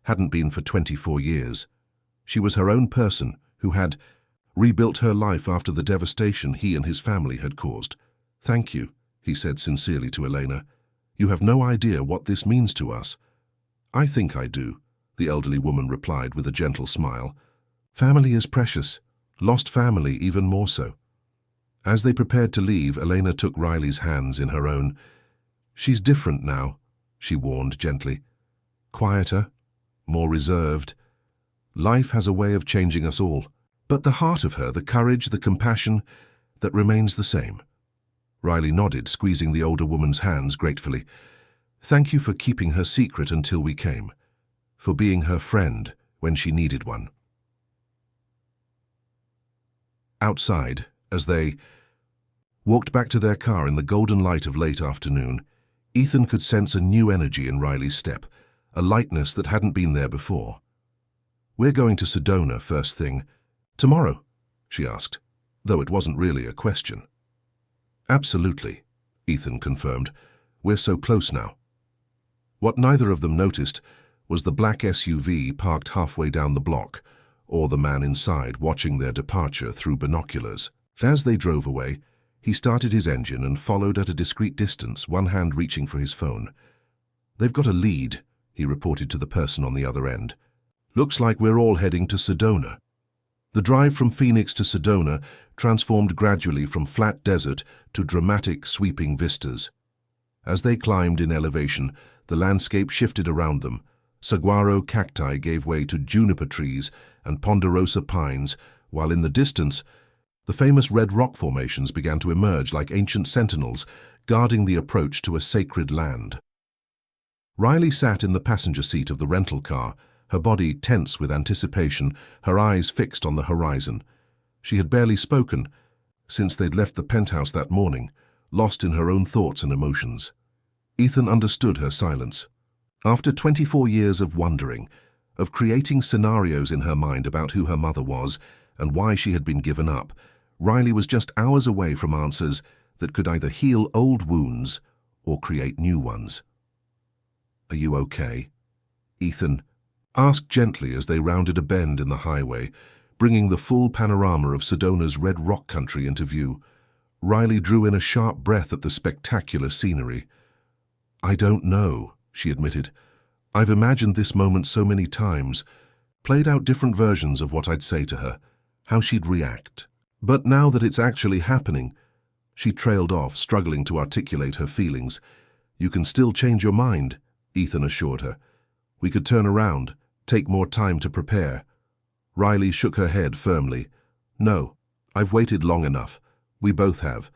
hadn't been for 24 years. She was her own person who had rebuilt her life after the devastation he and his family had caused. "Thank you," he said sincerely to Elena. "You have no idea what this means to us." "I think I do," the elderly woman replied with a gentle smile. "Family is precious, lost family even more so." As they prepared to leave, Elena took Riley's hands in her own. "She's different now," she warned gently. "Quieter, more reserved. Life has a way of changing us all, but the heart of her, the courage, the compassion, that remains the same." Riley nodded, squeezing the older woman's hands gratefully. "Thank you for keeping her secret until we came, for being her friend when she needed one." Outside, as they walked back to their car in the golden light of late afternoon, Ethan could sense a new energy in Riley's step, a lightness that hadn't been there before. "We're going to Sedona first thing tomorrow?" she asked, though it wasn't really a question. "Absolutely," Ethan confirmed. "We're so close now." What neither of them noticed was the black SUV parked halfway down the block, or the man inside watching their departure through binoculars. As they drove away, he started his engine and followed at a discreet distance, one hand reaching for his phone. "They've got a lead," he reported to the person on the other end. "Looks like we're all heading to Sedona." The drive from Phoenix to Sedona transformed gradually from flat desert to dramatic, sweeping vistas. As they climbed in elevation, the landscape shifted around them. Saguaro cacti gave way to juniper trees and ponderosa pines, while in the distance, The famous red rock formations began to emerge like ancient sentinels, guarding the approach to a sacred land. Riley sat in the passenger seat of the rental car, her body tense with anticipation, her eyes fixed on the horizon. She had barely spoken since they'd left the penthouse that morning, lost in her own thoughts and emotions. Ethan understood her silence. After 24 years of wondering, of creating scenarios in her mind about who her mother was and why she had been given up, Riley was just hours away from answers that could either heal old wounds or create new ones. "Are you okay?" Ethan asked gently as they rounded a bend in the highway, bringing the full panorama of Sedona's red rock country into view. Riley drew in a sharp breath at the spectacular scenery. "I don't know," she admitted. "I've imagined this moment so many times, played out different versions of what I'd say to her, how she'd react. But now that it's actually happening..." She trailed off, struggling to articulate her feelings. "You can still change your mind," Ethan assured her. "We could turn around, take more time to prepare." Riley shook her head firmly. "No, I've waited long enough. We both have."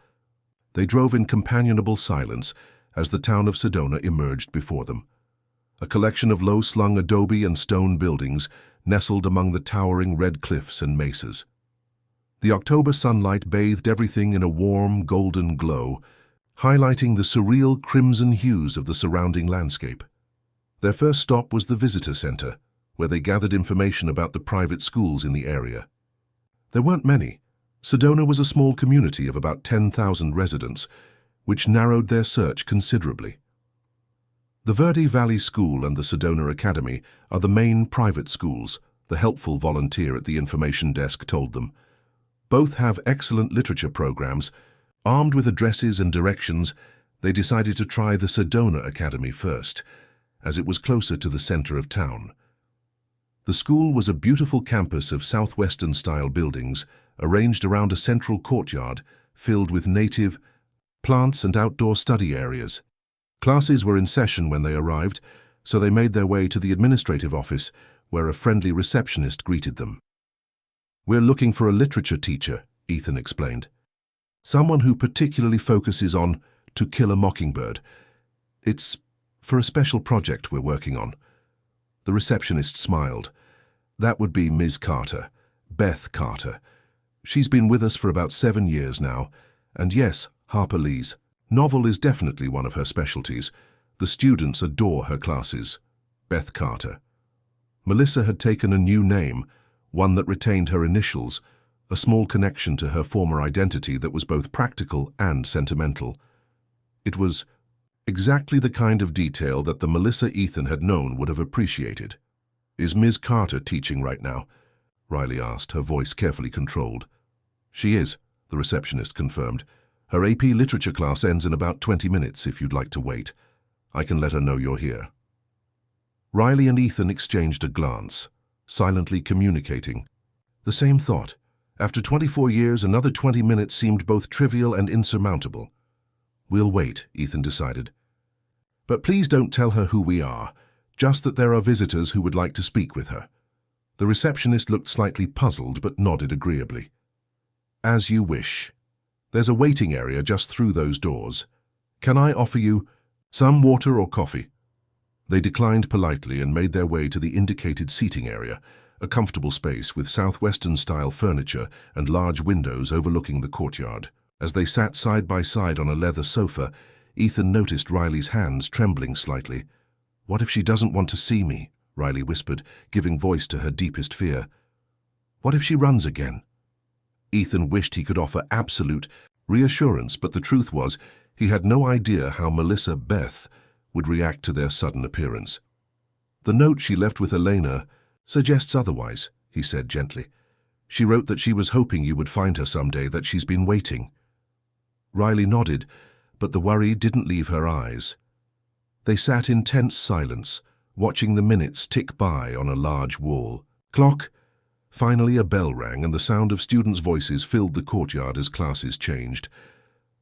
They drove in companionable silence as the town of Sedona emerged before them. A collection of low-slung adobe and stone buildings nestled among the towering red cliffs and mesas. The October sunlight bathed everything in a warm, golden glow, highlighting the surreal crimson hues of the surrounding landscape. Their first stop was the visitor center, where they gathered information about the private schools in the area. There weren't many. Sedona was a small community of about 10,000 residents, which narrowed their search considerably. The Verde Valley School and the Sedona Academy are the main private schools, the helpful volunteer at the information desk told them. Both have excellent literature programs. Armed with addresses and directions, they decided to try the Sedona Academy first, as it was closer to the center of town. The school was a beautiful campus of Southwestern-style buildings, arranged around a central courtyard filled with native plants and outdoor study areas. Classes were in session when they arrived, so they made their way to the administrative office, where a friendly receptionist greeted them. "We're looking for a literature teacher," Ethan explained. "Someone who particularly focuses on To Kill a Mockingbird. It's for a special project we're working on." The receptionist smiled. "That would be Ms. Carter, Beth Carter. She's been with us for about 7 years now, and yes, Harper Lee's novel is definitely one of her specialties. The students adore her classes." Beth Carter. Melissa had taken a new name, one that retained her initials, a small connection to her former identity that was both practical and sentimental. It was exactly the kind of detail that the Melissa Ethan had known would have appreciated. "Is Ms. Carter teaching right now?" Riley asked, her voice carefully controlled. "She is," the receptionist confirmed. "Her AP literature class ends in about 20 minutes if you'd like to wait. I can let her know you're here." Riley and Ethan exchanged a glance, silently communicating. The same thought. After 24 years, another 20 minutes seemed both trivial and insurmountable. "We'll wait," Ethan decided. "But please don't tell her who we are, just that there are visitors who would like to speak with her." The receptionist looked slightly puzzled but nodded agreeably. "As you wish. There's a waiting area just through those doors. Can I offer you some water or coffee?" They declined politely and made their way to the indicated seating area, a comfortable space with Southwestern-style furniture and large windows overlooking the courtyard. As they sat side by side on a leather sofa, Ethan noticed Riley's hands trembling slightly. "What if she doesn't want to see me?" Riley whispered, giving voice to her deepest fear. "What if she runs again?" Ethan wished he could offer absolute reassurance, but the truth was he had no idea how Melissa Beth would react to their sudden appearance. "The note she left with Elena suggests otherwise," he said gently. "She wrote that she was hoping you would find her someday, that she's been waiting." Riley nodded, but the worry didn't leave her eyes. They sat in tense silence, watching the minutes tick by on a large wall clock. Finally, a bell rang, and the sound of students' voices filled the courtyard as classes changed.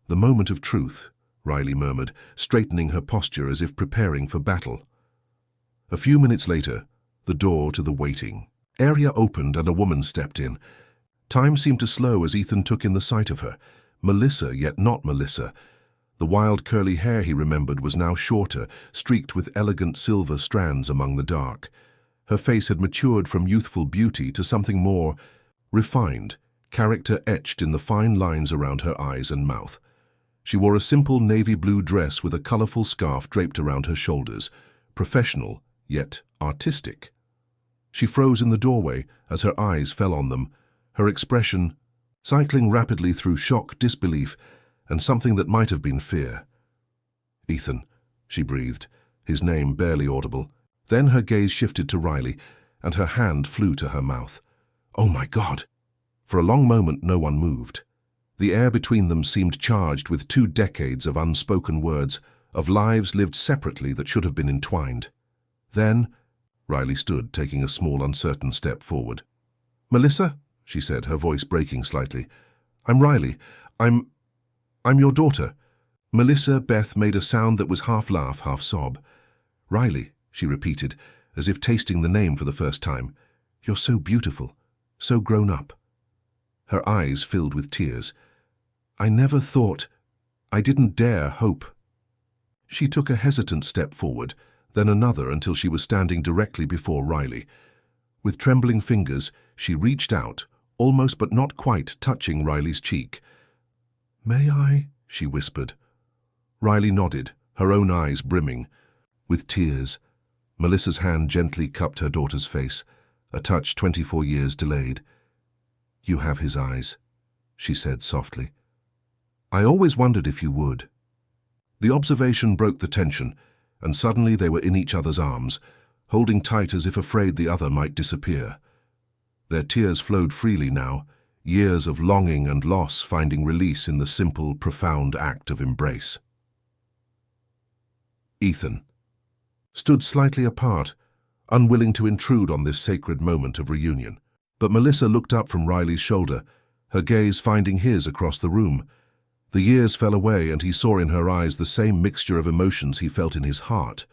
"The moment of truth," Riley murmured, straightening her posture as if preparing for battle. A few minutes later, the door to the waiting area opened and a woman stepped in. Time seemed to slow as Ethan took in the sight of her. Melissa, yet not Melissa. The wild curly hair he remembered was now shorter, streaked with elegant silver strands among the dark. Her face had matured from youthful beauty to something more refined, character etched in the fine lines around her eyes and mouth. She wore a simple navy blue dress with a colorful scarf draped around her shoulders, professional, yet artistic. She froze in the doorway as her eyes fell on them, her expression cycling rapidly through shock, disbelief, and something that might have been fear. "Ethan," she breathed, his name barely audible. Then her gaze shifted to Riley, and her hand flew to her mouth. "Oh my God!" For a long moment no one moved. The air between them seemed charged with 2 decades of unspoken words, of lives lived separately that should have been entwined. Then Riley stood, taking a small, uncertain step forward. "Melissa," she said, her voice breaking slightly. "I'm Riley. I'm your daughter." Melissa Beth made a sound that was half laugh, half sob. "Riley," she repeated, as if tasting the name for the first time. "You're so beautiful, so grown up." Her eyes filled with tears. "I never thought, I didn't dare hope." She took a hesitant step forward, then another until she was standing directly before Riley. With trembling fingers, she reached out, almost but not quite touching Riley's cheek. "May I?" she whispered. Riley nodded, her own eyes brimming with tears. Melissa's hand gently cupped her daughter's face, a touch 24 years delayed. "You have his eyes," she said softly. "I always wondered if you would." The observation broke the tension, and suddenly they were in each other's arms, holding tight as if afraid the other might disappear. Their tears flowed freely now, years of longing and loss finding release in the simple, profound act of embrace. Ethan stood slightly apart, unwilling to intrude on this sacred moment of reunion. But Melissa looked up from Riley's shoulder, her gaze finding his across the room. The years fell away, and he saw in her eyes the same mixture of emotions he felt in his heart: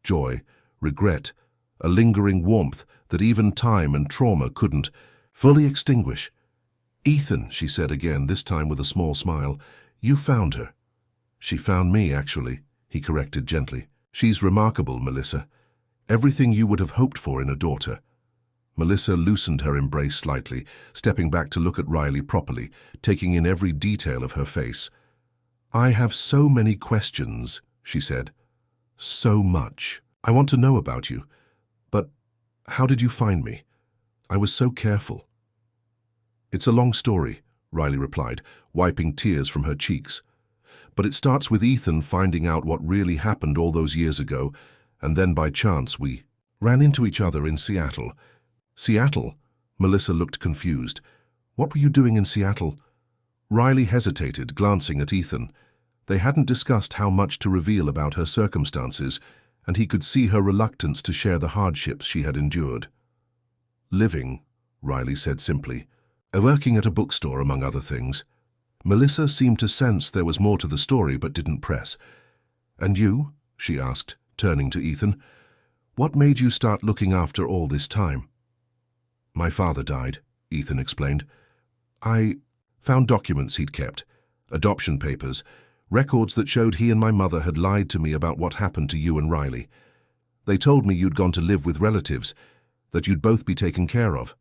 joy, regret, a lingering warmth that even time and trauma couldn't fully extinguish. "Ethan," she said again, this time with a small smile, "you found her." "She found me, actually," he corrected gently. "She's remarkable, Melissa. Everything you would have hoped for in a daughter." Melissa loosened her embrace slightly, stepping back to look at Riley properly, taking in every detail of her face. "I have so many questions," she said. "So much. I want to know about you. But how did you find me? I was so careful." "It's a long story," Riley replied, wiping tears from her cheeks. "But it starts with Ethan finding out what really happened all those years ago, and then by chance we ran into each other in Seattle." "Seattle?" Melissa looked confused. "What were you doing in Seattle?" Riley hesitated, glancing at Ethan. They hadn't discussed how much to reveal about her circumstances, and he could see her reluctance to share the hardships she had endured. "Living," Riley said simply. "Working at a bookstore, among other things." Melissa seemed to sense there was more to the story but didn't press. "And you?" she asked, turning to Ethan. "What made you start looking after all this time?" "My father died," Ethan explained. "I found documents he'd kept, adoption papers, records that showed he and my mother had lied to me about what happened to you and Riley. They told me you'd gone to live with relatives, that you'd both be taken care of.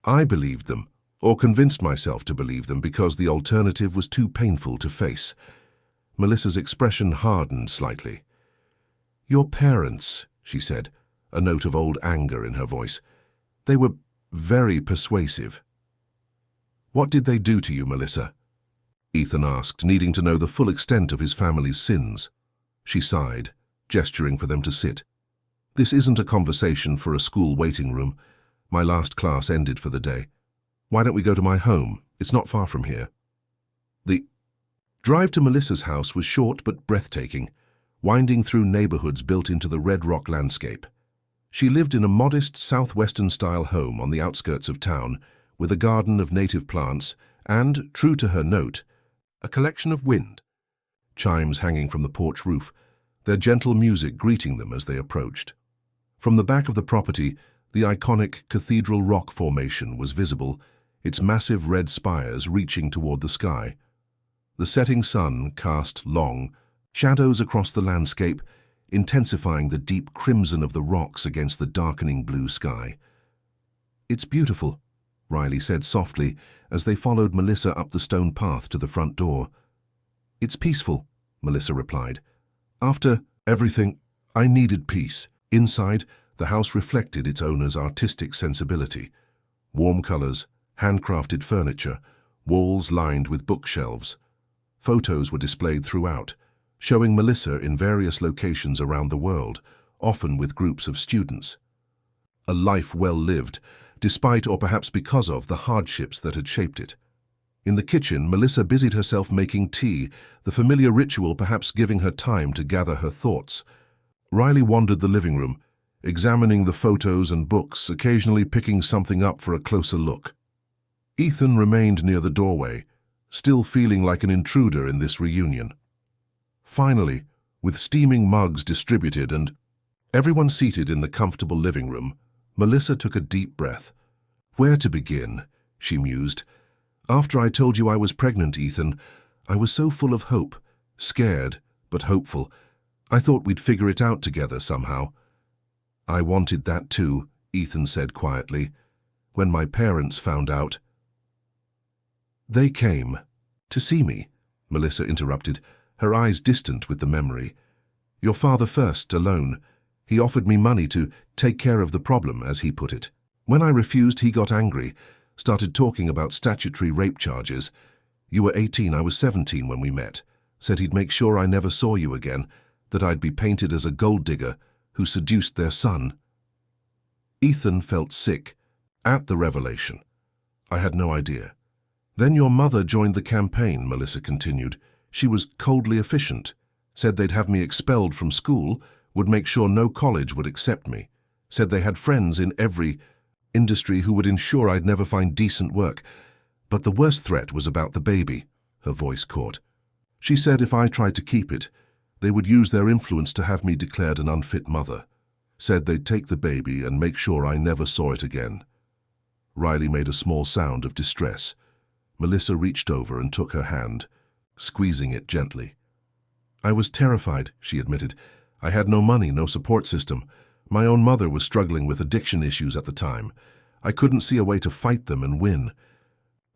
I believed them, or convinced myself to believe them, because the alternative was too painful to face." Melissa's expression hardened slightly. "Your parents," she said, a note of old anger in her voice. "They were very persuasive." "What did they do to you, Melissa?" Ethan asked, needing to know the full extent of his family's sins. She sighed, gesturing for them to sit. "This isn't a conversation for a school waiting room. My last class ended for the day. Why don't we go to my home? It's not far from here." The drive to Melissa's house was short but breathtaking, winding through neighborhoods built into the red rock landscape. She lived in a modest southwestern-style home on the outskirts of town, with a garden of native plants and, true to her note, a collection of wind chimes hanging from the porch roof, their gentle music greeting them as they approached. From the back of the property, the iconic Cathedral Rock formation was visible, its massive red spires reaching toward the sky. The setting sun cast long shadows across the landscape, intensifying the deep crimson of the rocks against the darkening blue sky. "It's beautiful," Riley said softly as they followed Melissa up the stone path to the front door. "It's peaceful," Melissa replied. "After everything, I needed peace." Inside, the house reflected its owner's artistic sensibility. Warm colors, handcrafted furniture, walls lined with bookshelves. Photos were displayed throughout, showing Melissa in various locations around the world, often with groups of students. A life well lived, despite or perhaps because of the hardships that had shaped it. In the kitchen, Melissa busied herself making tea, the familiar ritual perhaps giving her time to gather her thoughts. Riley wandered the living room, examining the photos and books, occasionally picking something up for a closer look. Ethan remained near the doorway, still feeling like an intruder in this reunion. Finally, with steaming mugs distributed and everyone seated in the comfortable living room, Melissa took a deep breath. "Where to begin?" she mused. "After I told you I was pregnant, Ethan, I was so full of hope, scared but hopeful. I thought we'd figure it out together somehow." "I wanted that too," Ethan said quietly. "When my parents found out—" "They came to see me," Melissa interrupted, her eyes distant with the memory. "Your father first, alone. He offered me money to take care of the problem, as he put it. When I refused, he got angry, started talking about statutory rape charges. You were 18, I was 17 when we met. Said he'd make sure I never saw you again, that I'd be painted as a gold digger who seduced their son." Ethan felt sick at the revelation. "I had no idea." "Then your mother joined the campaign," Melissa continued. "She was coldly efficient, said they'd have me expelled from school, would make sure no college would accept me, said they had friends in every industry who would ensure I'd never find decent work. But the worst threat was about the baby," her voice caught. "She said if I tried to keep it, they would use their influence to have me declared an unfit mother. Said they'd take the baby and make sure I never saw it again." Riley made a small sound of distress. Melissa reached over and took her hand, squeezing it gently. "I was terrified," she admitted. "I had no money, no support system. My own mother was struggling with addiction issues at the time. I couldn't see a way to fight them and win.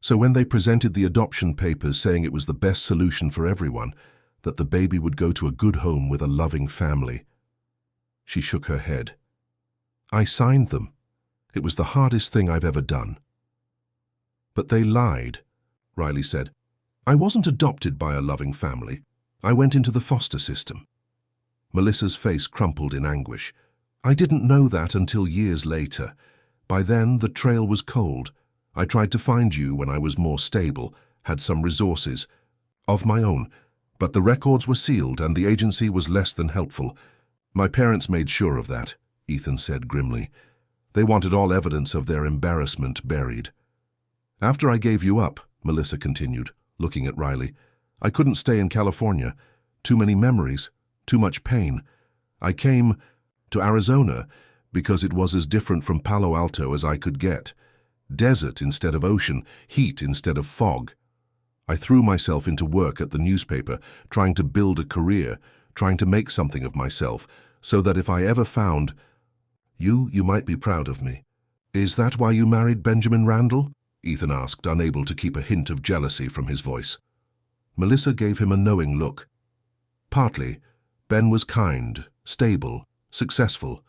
So when they presented the adoption papers saying it was the best solution for everyone, that the baby would go to a good home with a loving family," she shook her head. "I signed them. It was the hardest thing I've ever done." "But they lied," Riley said. "I wasn't adopted by a loving family. I went into the foster system." Melissa's face crumpled in anguish. "I didn't know that until years later. By then, the trail was cold. I tried to find you when I was more stable, had some resources of my own, but the records were sealed and the agency was less than helpful. My parents made sure of that," Ethan said grimly. "They wanted all evidence of their embarrassment buried." "After I gave you up," Melissa continued, looking at Riley, "I couldn't stay in California. Too many memories, too much pain. I came to Arizona because it was as different from Palo Alto as I could get. Desert instead of ocean, heat instead of fog. I threw myself into work at the newspaper, trying to build a career, trying to make something of myself, so that if I ever found you, you might be proud of me." "Is that why you married Benjamin Randall?" Ethan asked, unable to keep a hint of jealousy from his voice. Melissa gave him a knowing look. "Partly. Ben was kind, stable, successful,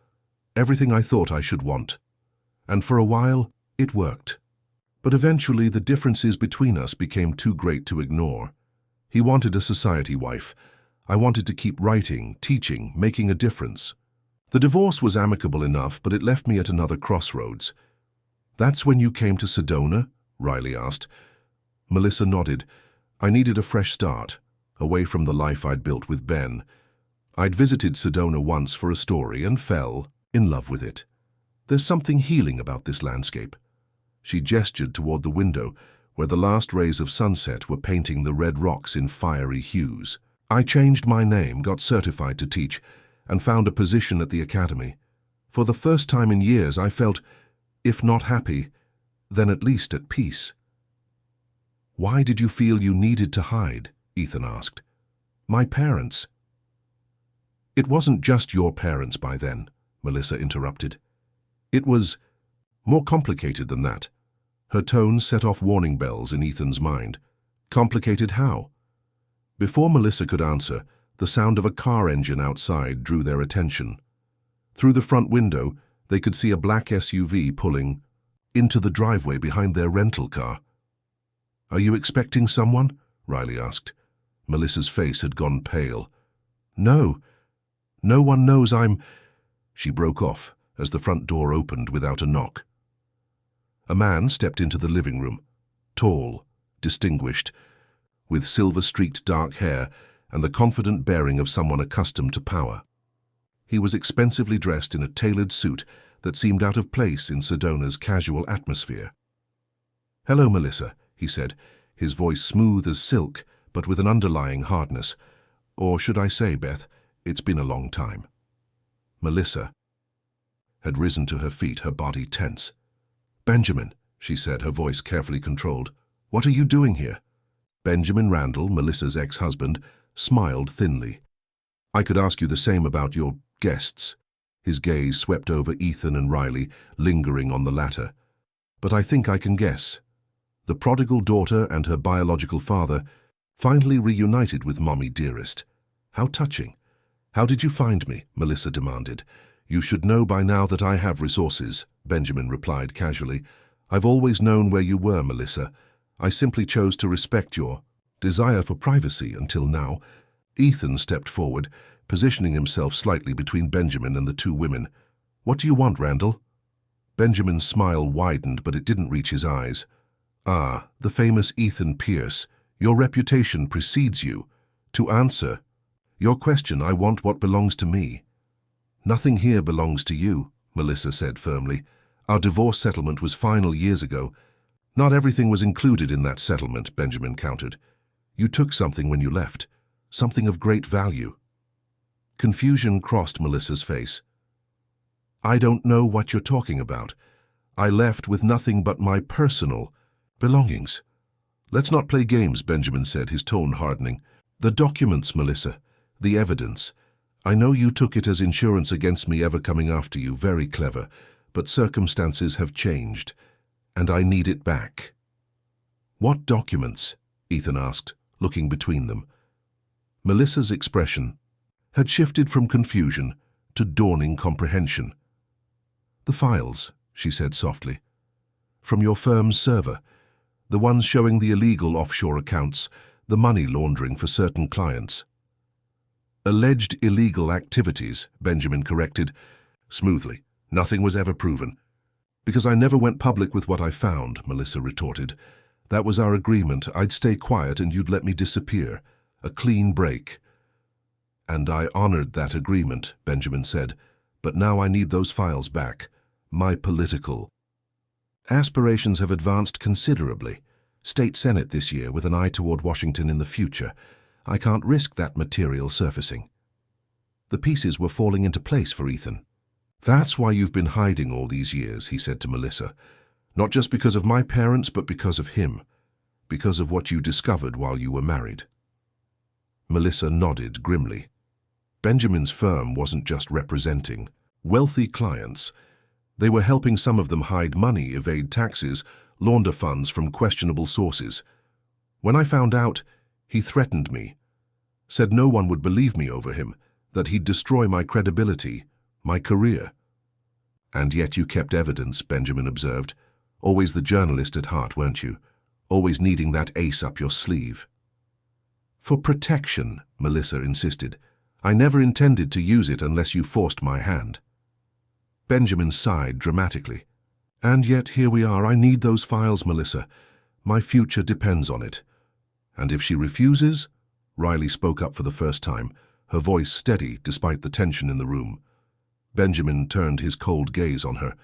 everything I thought I should want. And for a while, it worked. But eventually the differences between us became too great to ignore. He wanted a society wife. I wanted to keep writing, teaching, making a difference. The divorce was amicable enough, but it left me at another crossroads." "That's when you came to Sedona?" Riley asked. Melissa nodded. "I needed a fresh start, away from the life I'd built with Ben. I'd visited Sedona once for a story and fell in love with it. There's something healing about this landscape." She gestured toward the window, where the last rays of sunset were painting the red rocks in fiery hues. "I changed my name, got certified to teach, and found a position at the academy. For the first time in years, I felt, if not happy, then at least at peace. "Why did you feel you needed to hide?" Ethan asked. "My parents." "It wasn't just your parents by then," Melissa interrupted. "It was more complicated than that." Her tone set off warning bells in Ethan's mind. Complicated how? Before Melissa could answer, the sound of a car engine outside drew their attention. Through the front window, they could see a black SUV pulling into the driveway behind their rental car. "Are you expecting someone?" Riley asked. Melissa's face had gone pale. "No. No one knows I'm—" She broke off as the front door opened without a knock. A man stepped into the living room, tall, distinguished, with silver-streaked dark hair and the confident bearing of someone accustomed to power. He was expensively dressed in a tailored suit that seemed out of place in Sedona's casual atmosphere. "Hello, Melissa," he said, his voice smooth as silk, but with an underlying hardness. "Or should I say, Beth, it's been a long time." Melissa had risen to her feet, her body tense. "Benjamin," she said, her voice carefully controlled, "what are you doing here?" Benjamin Randall, Melissa's ex-husband, smiled thinly. "I could ask you the same about your guests." His gaze swept over Ethan and Riley, lingering on the latter. "But I think I can guess. The prodigal daughter and her biological father finally reunited with Mommy Dearest. How touching." "How did you find me?" Melissa demanded. "You should know by now that I have resources," Benjamin replied casually. "I've always known where you were, Melissa. I simply chose to respect your desire for privacy until now." Ethan stepped forward, positioning himself slightly between Benjamin and the two women. "What do you want, Randall?" Benjamin's smile widened, but it didn't reach his eyes. "Ah, the famous Ethan Pierce. Your reputation precedes you. To answer your question, I want what belongs to me." "Nothing here belongs to you," Melissa said firmly. "Our divorce settlement was final years ago." "Not everything was included in that settlement," Benjamin countered. "You took something when you left, something of great value." Confusion crossed Melissa's face. "I don't know what you're talking about. I left with nothing but my personal belongings." "Let's not play games," Benjamin said, his tone hardening. "The documents, Melissa, the evidence. I know you took it as insurance against me ever coming after you, very clever, but circumstances have changed, and I need it back." "What documents?" Ethan asked, looking between them. Melissa's expression had shifted from confusion to dawning comprehension. "The files," she said softly. "From your firm's server. The ones showing the illegal offshore accounts, the money laundering for certain clients." "Alleged illegal activities," Benjamin corrected smoothly. "Nothing was ever proven." "Because I never went public with what I found," Melissa retorted. "That was our agreement. I'd stay quiet and you'd let me disappear. A clean break." "And I honored that agreement," Benjamin said. "But now I need those files back. My political aspirations have advanced considerably. State Senate this year with an eye toward Washington in the future. I can't risk that material surfacing." The pieces were falling into place for Ethan. "That's why you've been hiding all these years," he said to Melissa. "Not just because of my parents, but because of him. Because of what you discovered while you were married." Melissa nodded grimly. Benjamin's firm wasn't just representing wealthy clients. They were helping some of them hide money, evade taxes, launder funds from questionable sources. "When I found out, he threatened me. Said no one would believe me over him, that he'd destroy my credibility, my career." "And yet you kept evidence," Benjamin observed. "Always the journalist at heart, weren't you? Always needing that ace up your sleeve." "For protection," Melissa insisted. "I never intended to use it unless you forced my hand." Benjamin sighed dramatically. "And yet here we are. I need those files, Melissa. My future depends on it." "And if she refuses?" Riley spoke up for the first time, her voice steady despite the tension in the room. Benjamin turned his cold gaze on her.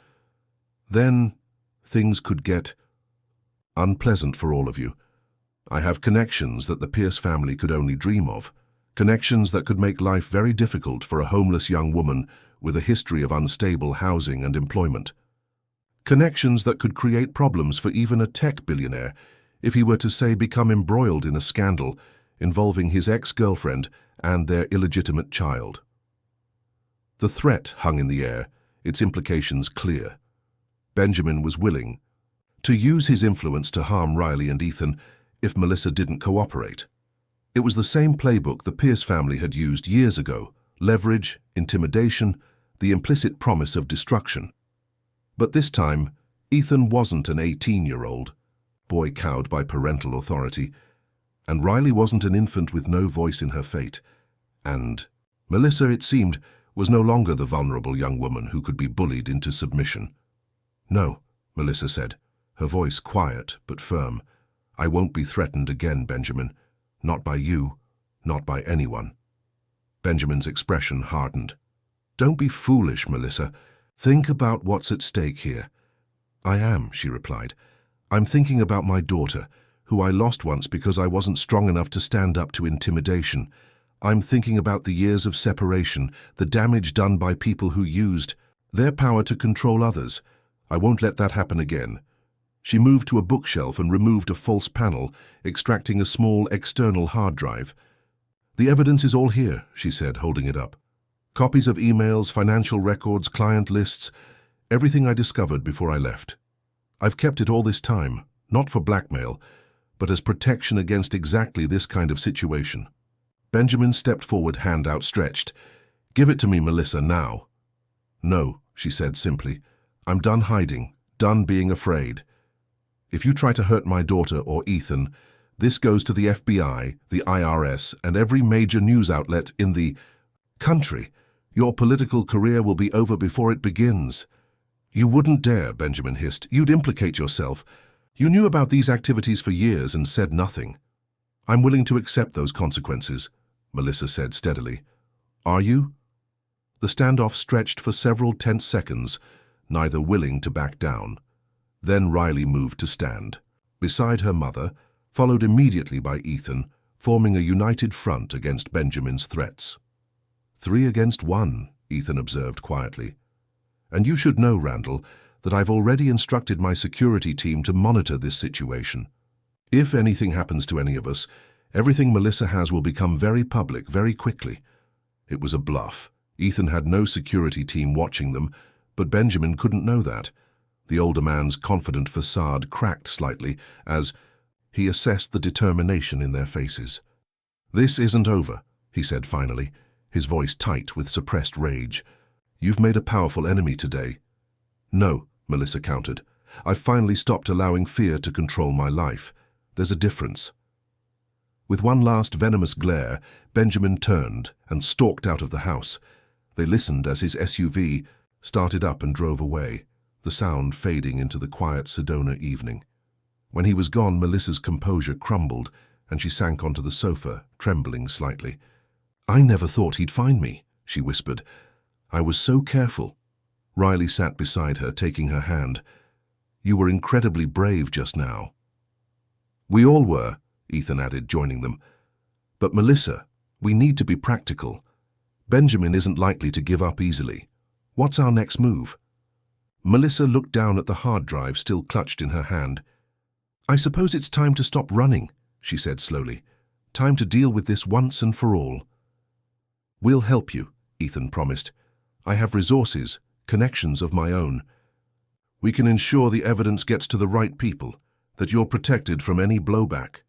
"Then things could get unpleasant for all of you. I have connections that the Pierce family could only dream of, connections that could make life very difficult for a homeless young woman with a history of unstable housing and employment." Connections that could create problems for even a tech billionaire if he were to, say, become embroiled in a scandal involving his ex-girlfriend and their illegitimate child. The threat hung in the air, its implications clear. Benjamin was willing to use his influence to harm Riley and Ethan if Melissa didn't cooperate. It was the same playbook the Pierce family had used years ago: leverage, intimidation, the implicit promise of destruction. But this time, Ethan wasn't an 18-year-old, boy cowed by parental authority, and Riley wasn't an infant with no voice in her fate. And Melissa, it seemed, was no longer the vulnerable young woman who could be bullied into submission. "No," Melissa said, her voice quiet but firm. "I won't be threatened again, Benjamin. Not by you, not by anyone." Benjamin's expression hardened. "Don't be foolish, Melissa. Think about what's at stake here." "I am," she replied. "I'm thinking about my daughter, who I lost once because I wasn't strong enough to stand up to intimidation. I'm thinking about the years of separation, the damage done by people who used their power to control others. I won't let that happen again." She moved to a bookshelf and removed a false panel, extracting a small external hard drive. "The evidence is all here," she said, holding it up. "Copies of emails, financial records, client lists, everything I discovered before I left. I've kept it all this time, not for blackmail, but as protection against exactly this kind of situation." Benjamin stepped forward, hand outstretched. "Give it to me, Melissa, now." "No," she said simply. "I'm done hiding, done being afraid. If you try to hurt my daughter or Ethan, this goes to the FBI, the IRS, and every major news outlet in the country. Your political career will be over before it begins." "You wouldn't dare," Benjamin hissed. "You'd implicate yourself. You knew about these activities for years and said nothing." "I'm willing to accept those consequences," Melissa said steadily. "Are you?" The standoff stretched for several tense seconds, neither willing to back down. Then Riley moved to stand, beside her mother, followed immediately by Ethan, forming a united front against Benjamin's threats. "3 against 1, Ethan observed quietly. "And you should know, Randall, that I've already instructed my security team to monitor this situation. If anything happens to any of us, everything Melissa has will become very public very quickly." It was a bluff. Ethan had no security team watching them, but Benjamin couldn't know that. The older man's confident facade cracked slightly as he assessed the determination in their faces. "This isn't over," he said finally, his voice tight with suppressed rage. "You've made a powerful enemy today." "No," Melissa countered. "I've finally stopped allowing fear to control my life. There's a difference." With one last venomous glare, Benjamin turned and stalked out of the house. They listened as his SUV started up and drove away, the sound fading into the quiet Sedona evening. When he was gone, Melissa's composure crumbled, and she sank onto the sofa, trembling slightly. "I never thought he'd find me," she whispered. "I was so careful." Riley sat beside her, taking her hand. "You were incredibly brave just now." "We all were," Ethan added, joining them. "But Melissa, we need to be practical. Benjamin isn't likely to give up easily. What's our next move?" Melissa looked down at the hard drive still clutched in her hand. "I suppose it's time to stop running," she said slowly. "Time to deal with this once and for all." "We'll help you," Ethan promised. "I have resources, connections of my own. We can ensure the evidence gets to the right people, that you're protected from any blowback."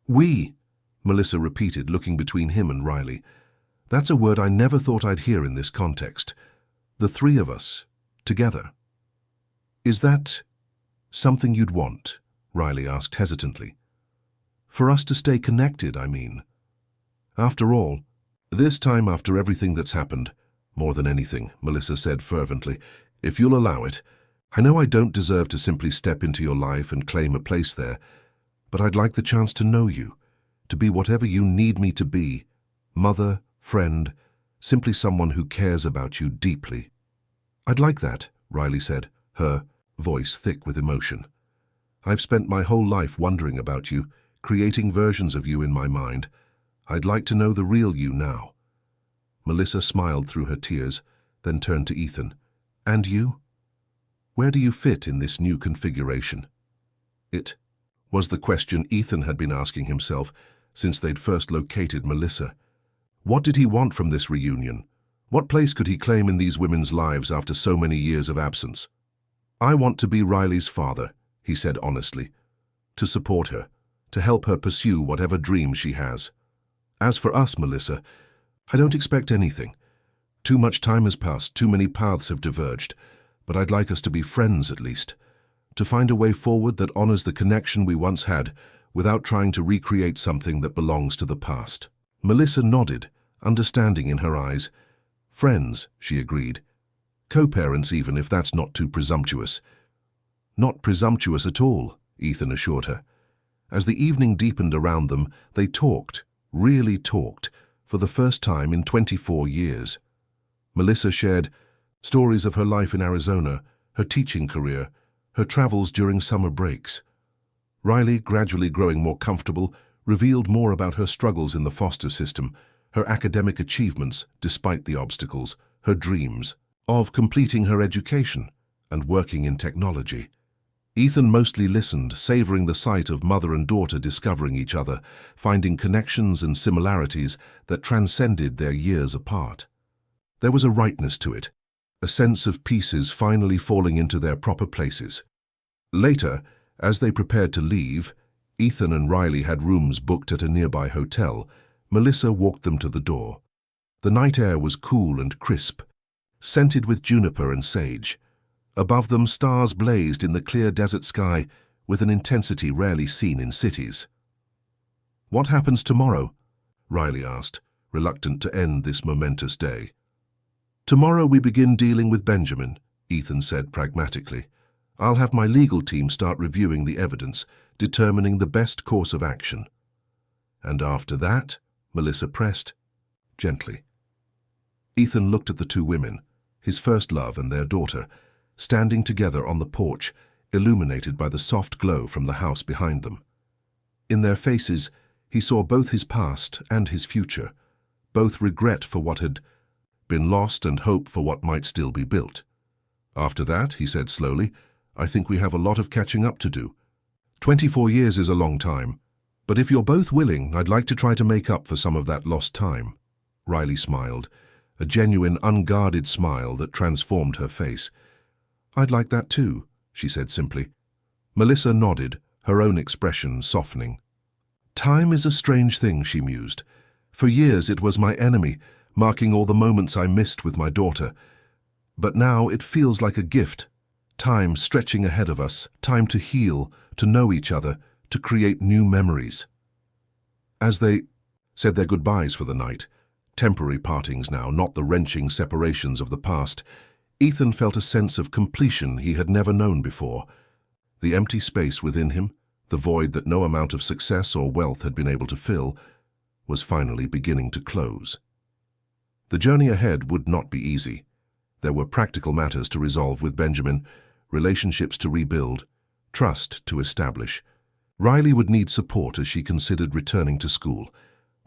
"We," Melissa repeated, looking between him and Riley. "That's a word I never thought I'd hear in this context. The 3 of us, together." "Is that something you'd want?" Riley asked hesitantly. "For us to stay connected, I mean. After all, this time after everything that's happened, more than anything," Melissa said fervently, "if you'll allow it. I know I don't deserve to simply step into your life and claim a place there, but I'd like the chance to know you, to be whatever you need me to be, mother, friend, simply someone who cares about you deeply." "I'd like that," Riley said, her voice thick with emotion. "I've spent my whole life wondering about you, creating versions of you in my mind. I'd like to know the real you now." Melissa smiled through her tears, then turned to Ethan. "And you?" Where do you fit in this new configuration? It was the question Ethan had been asking himself since they'd first located Melissa. What did he want from this reunion? What place could he claim in these women's lives after so many years of absence? I want to be Riley's father, he said honestly, to support her, to help her pursue whatever dreams she has. As for us, Melissa, I don't expect anything. Too much time has passed, too many paths have diverged, but I'd like us to be friends at least, to find a way forward that honors the connection we once had without trying to recreate something that belongs to the past. Melissa nodded, understanding in her eyes. Friends, she agreed. Co-parents even, if that's not too presumptuous. Not presumptuous at all, Ethan assured her. As the evening deepened around them, they talked, really talked, for the first time in 24 years. Melissa shared stories of her life in Arizona, her teaching career, her travels during summer breaks. Riley, gradually growing more comfortable, revealed more about her struggles in the foster system, her academic achievements despite the obstacles, her dreams of completing her education and working in technology. Ethan mostly listened, savoring the sight of mother and daughter discovering each other, finding connections and similarities that transcended their years apart. There was a rightness to it, a sense of pieces finally falling into their proper places. Later, as they prepared to leave, Ethan and Riley had rooms booked at a nearby hotel. Melissa walked them to the door. The night air was cool and crisp, scented with juniper and sage. Above them, stars blazed in the clear desert sky with an intensity rarely seen in cities. "What happens tomorrow?" Riley asked, reluctant to end this momentous day. "Tomorrow we begin dealing with Benjamin," Ethan said pragmatically. "I'll have my legal team start reviewing the evidence, determining the best course of action." "And after that?" Melissa pressed, gently. Ethan looked at the two women, his first love and their daughter, standing together on the porch, illuminated by the soft glow from the house behind them. In their faces, he saw both his past and his future, both regret for what had been lost and hope for what might still be built. "After that," he said slowly, "I think we have a lot of catching up to do. 24 years is a long time, but if you're both willing, I'd like to try to make up for some of that lost time." Riley smiled, a genuine, unguarded smile that transformed her face. "I'd like that too," she said simply. Melissa nodded, her own expression softening. "Time is a strange thing," she mused. "For years it was my enemy, marking all the moments I missed with my daughter. But now it feels like a gift. Time stretching ahead of us, time to heal, to know each other, to create new memories." As they said their goodbyes for the night, temporary partings now, not the wrenching separations of the past, Ethan felt a sense of completion he had never known before. The empty space within him, the void that no amount of success or wealth had been able to fill, was finally beginning to close. The journey ahead would not be easy. There were practical matters to resolve with Benjamin, relationships to rebuild, trust to establish. Riley would need support as she considered returning to school.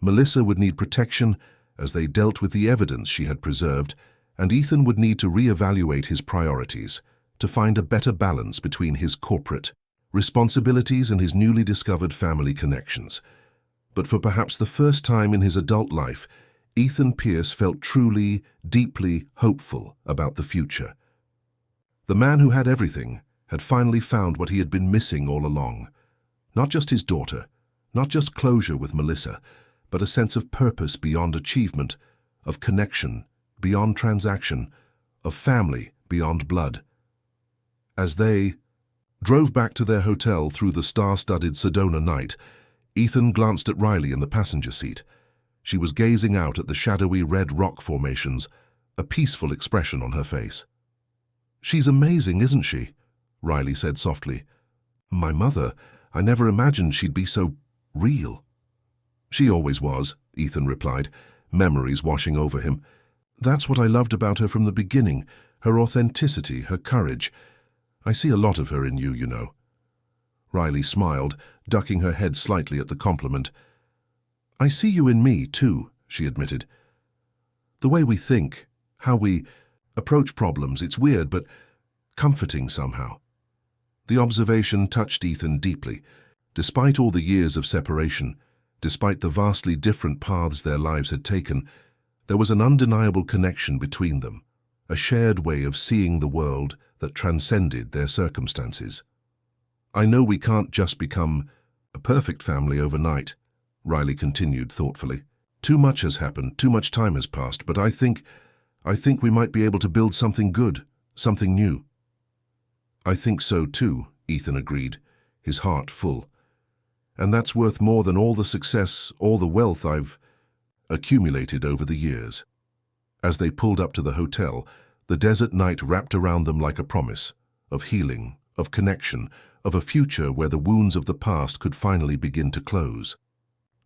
Melissa would need protection as they dealt with the evidence she had preserved, and Ethan would need to reevaluate his priorities, to find a better balance between his corporate responsibilities and his newly discovered family connections. But for perhaps the first time in his adult life, Ethan Pierce felt truly, deeply hopeful about the future. The man who had everything had finally found what he had been missing all along. Not just his daughter, not just closure with Melissa, but a sense of purpose beyond achievement, of connection beyond transaction, of family beyond blood. As they drove back to their hotel through the star-studded Sedona night, Ethan glanced at Riley in the passenger seat. She was gazing out at the shadowy red rock formations, a peaceful expression on her face. "She's amazing, isn't she?" Riley said softly. "My mother, I never imagined she'd be so real." "She always was," Ethan replied, memories washing over him. "That's what I loved about her from the beginning, her authenticity, her courage. I see a lot of her in you, you know." Riley smiled, ducking her head slightly at the compliment. "I see you in me, too," she admitted. "The way we think, how we approach problems, it's weird, but comforting somehow. The observation touched Ethan deeply. Despite all the years of separation, despite the vastly different paths their lives had taken, there was an undeniable connection between them, a shared way of seeing the world that transcended their circumstances. "I know we can't just become a perfect family overnight," Riley continued thoughtfully. "Too much has happened, too much time has passed, but I think we might be able to build something good, something new." "I think so too," Ethan agreed, his heart full. "And that's worth more than all the success, all the wealth I've accumulated over the years." As they pulled up to the hotel, the desert night wrapped around them like a promise of healing, of connection, of a future where the wounds of the past could finally begin to close.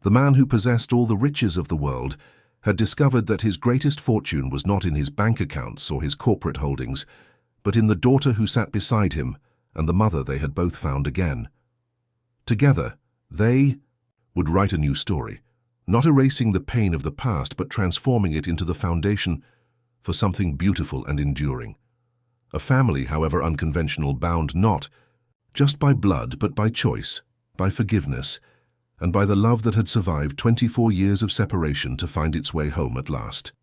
The man who possessed all the riches of the world had discovered that his greatest fortune was not in his bank accounts or his corporate holdings, but in the daughter who sat beside him and the mother they had both found again. Together, they would write a new story, not erasing the pain of the past, but transforming it into the foundation for something beautiful and enduring. A family, however unconventional, bound not just by blood, but by choice, by forgiveness, and by the love that had survived 24 years of separation to find its way home at last.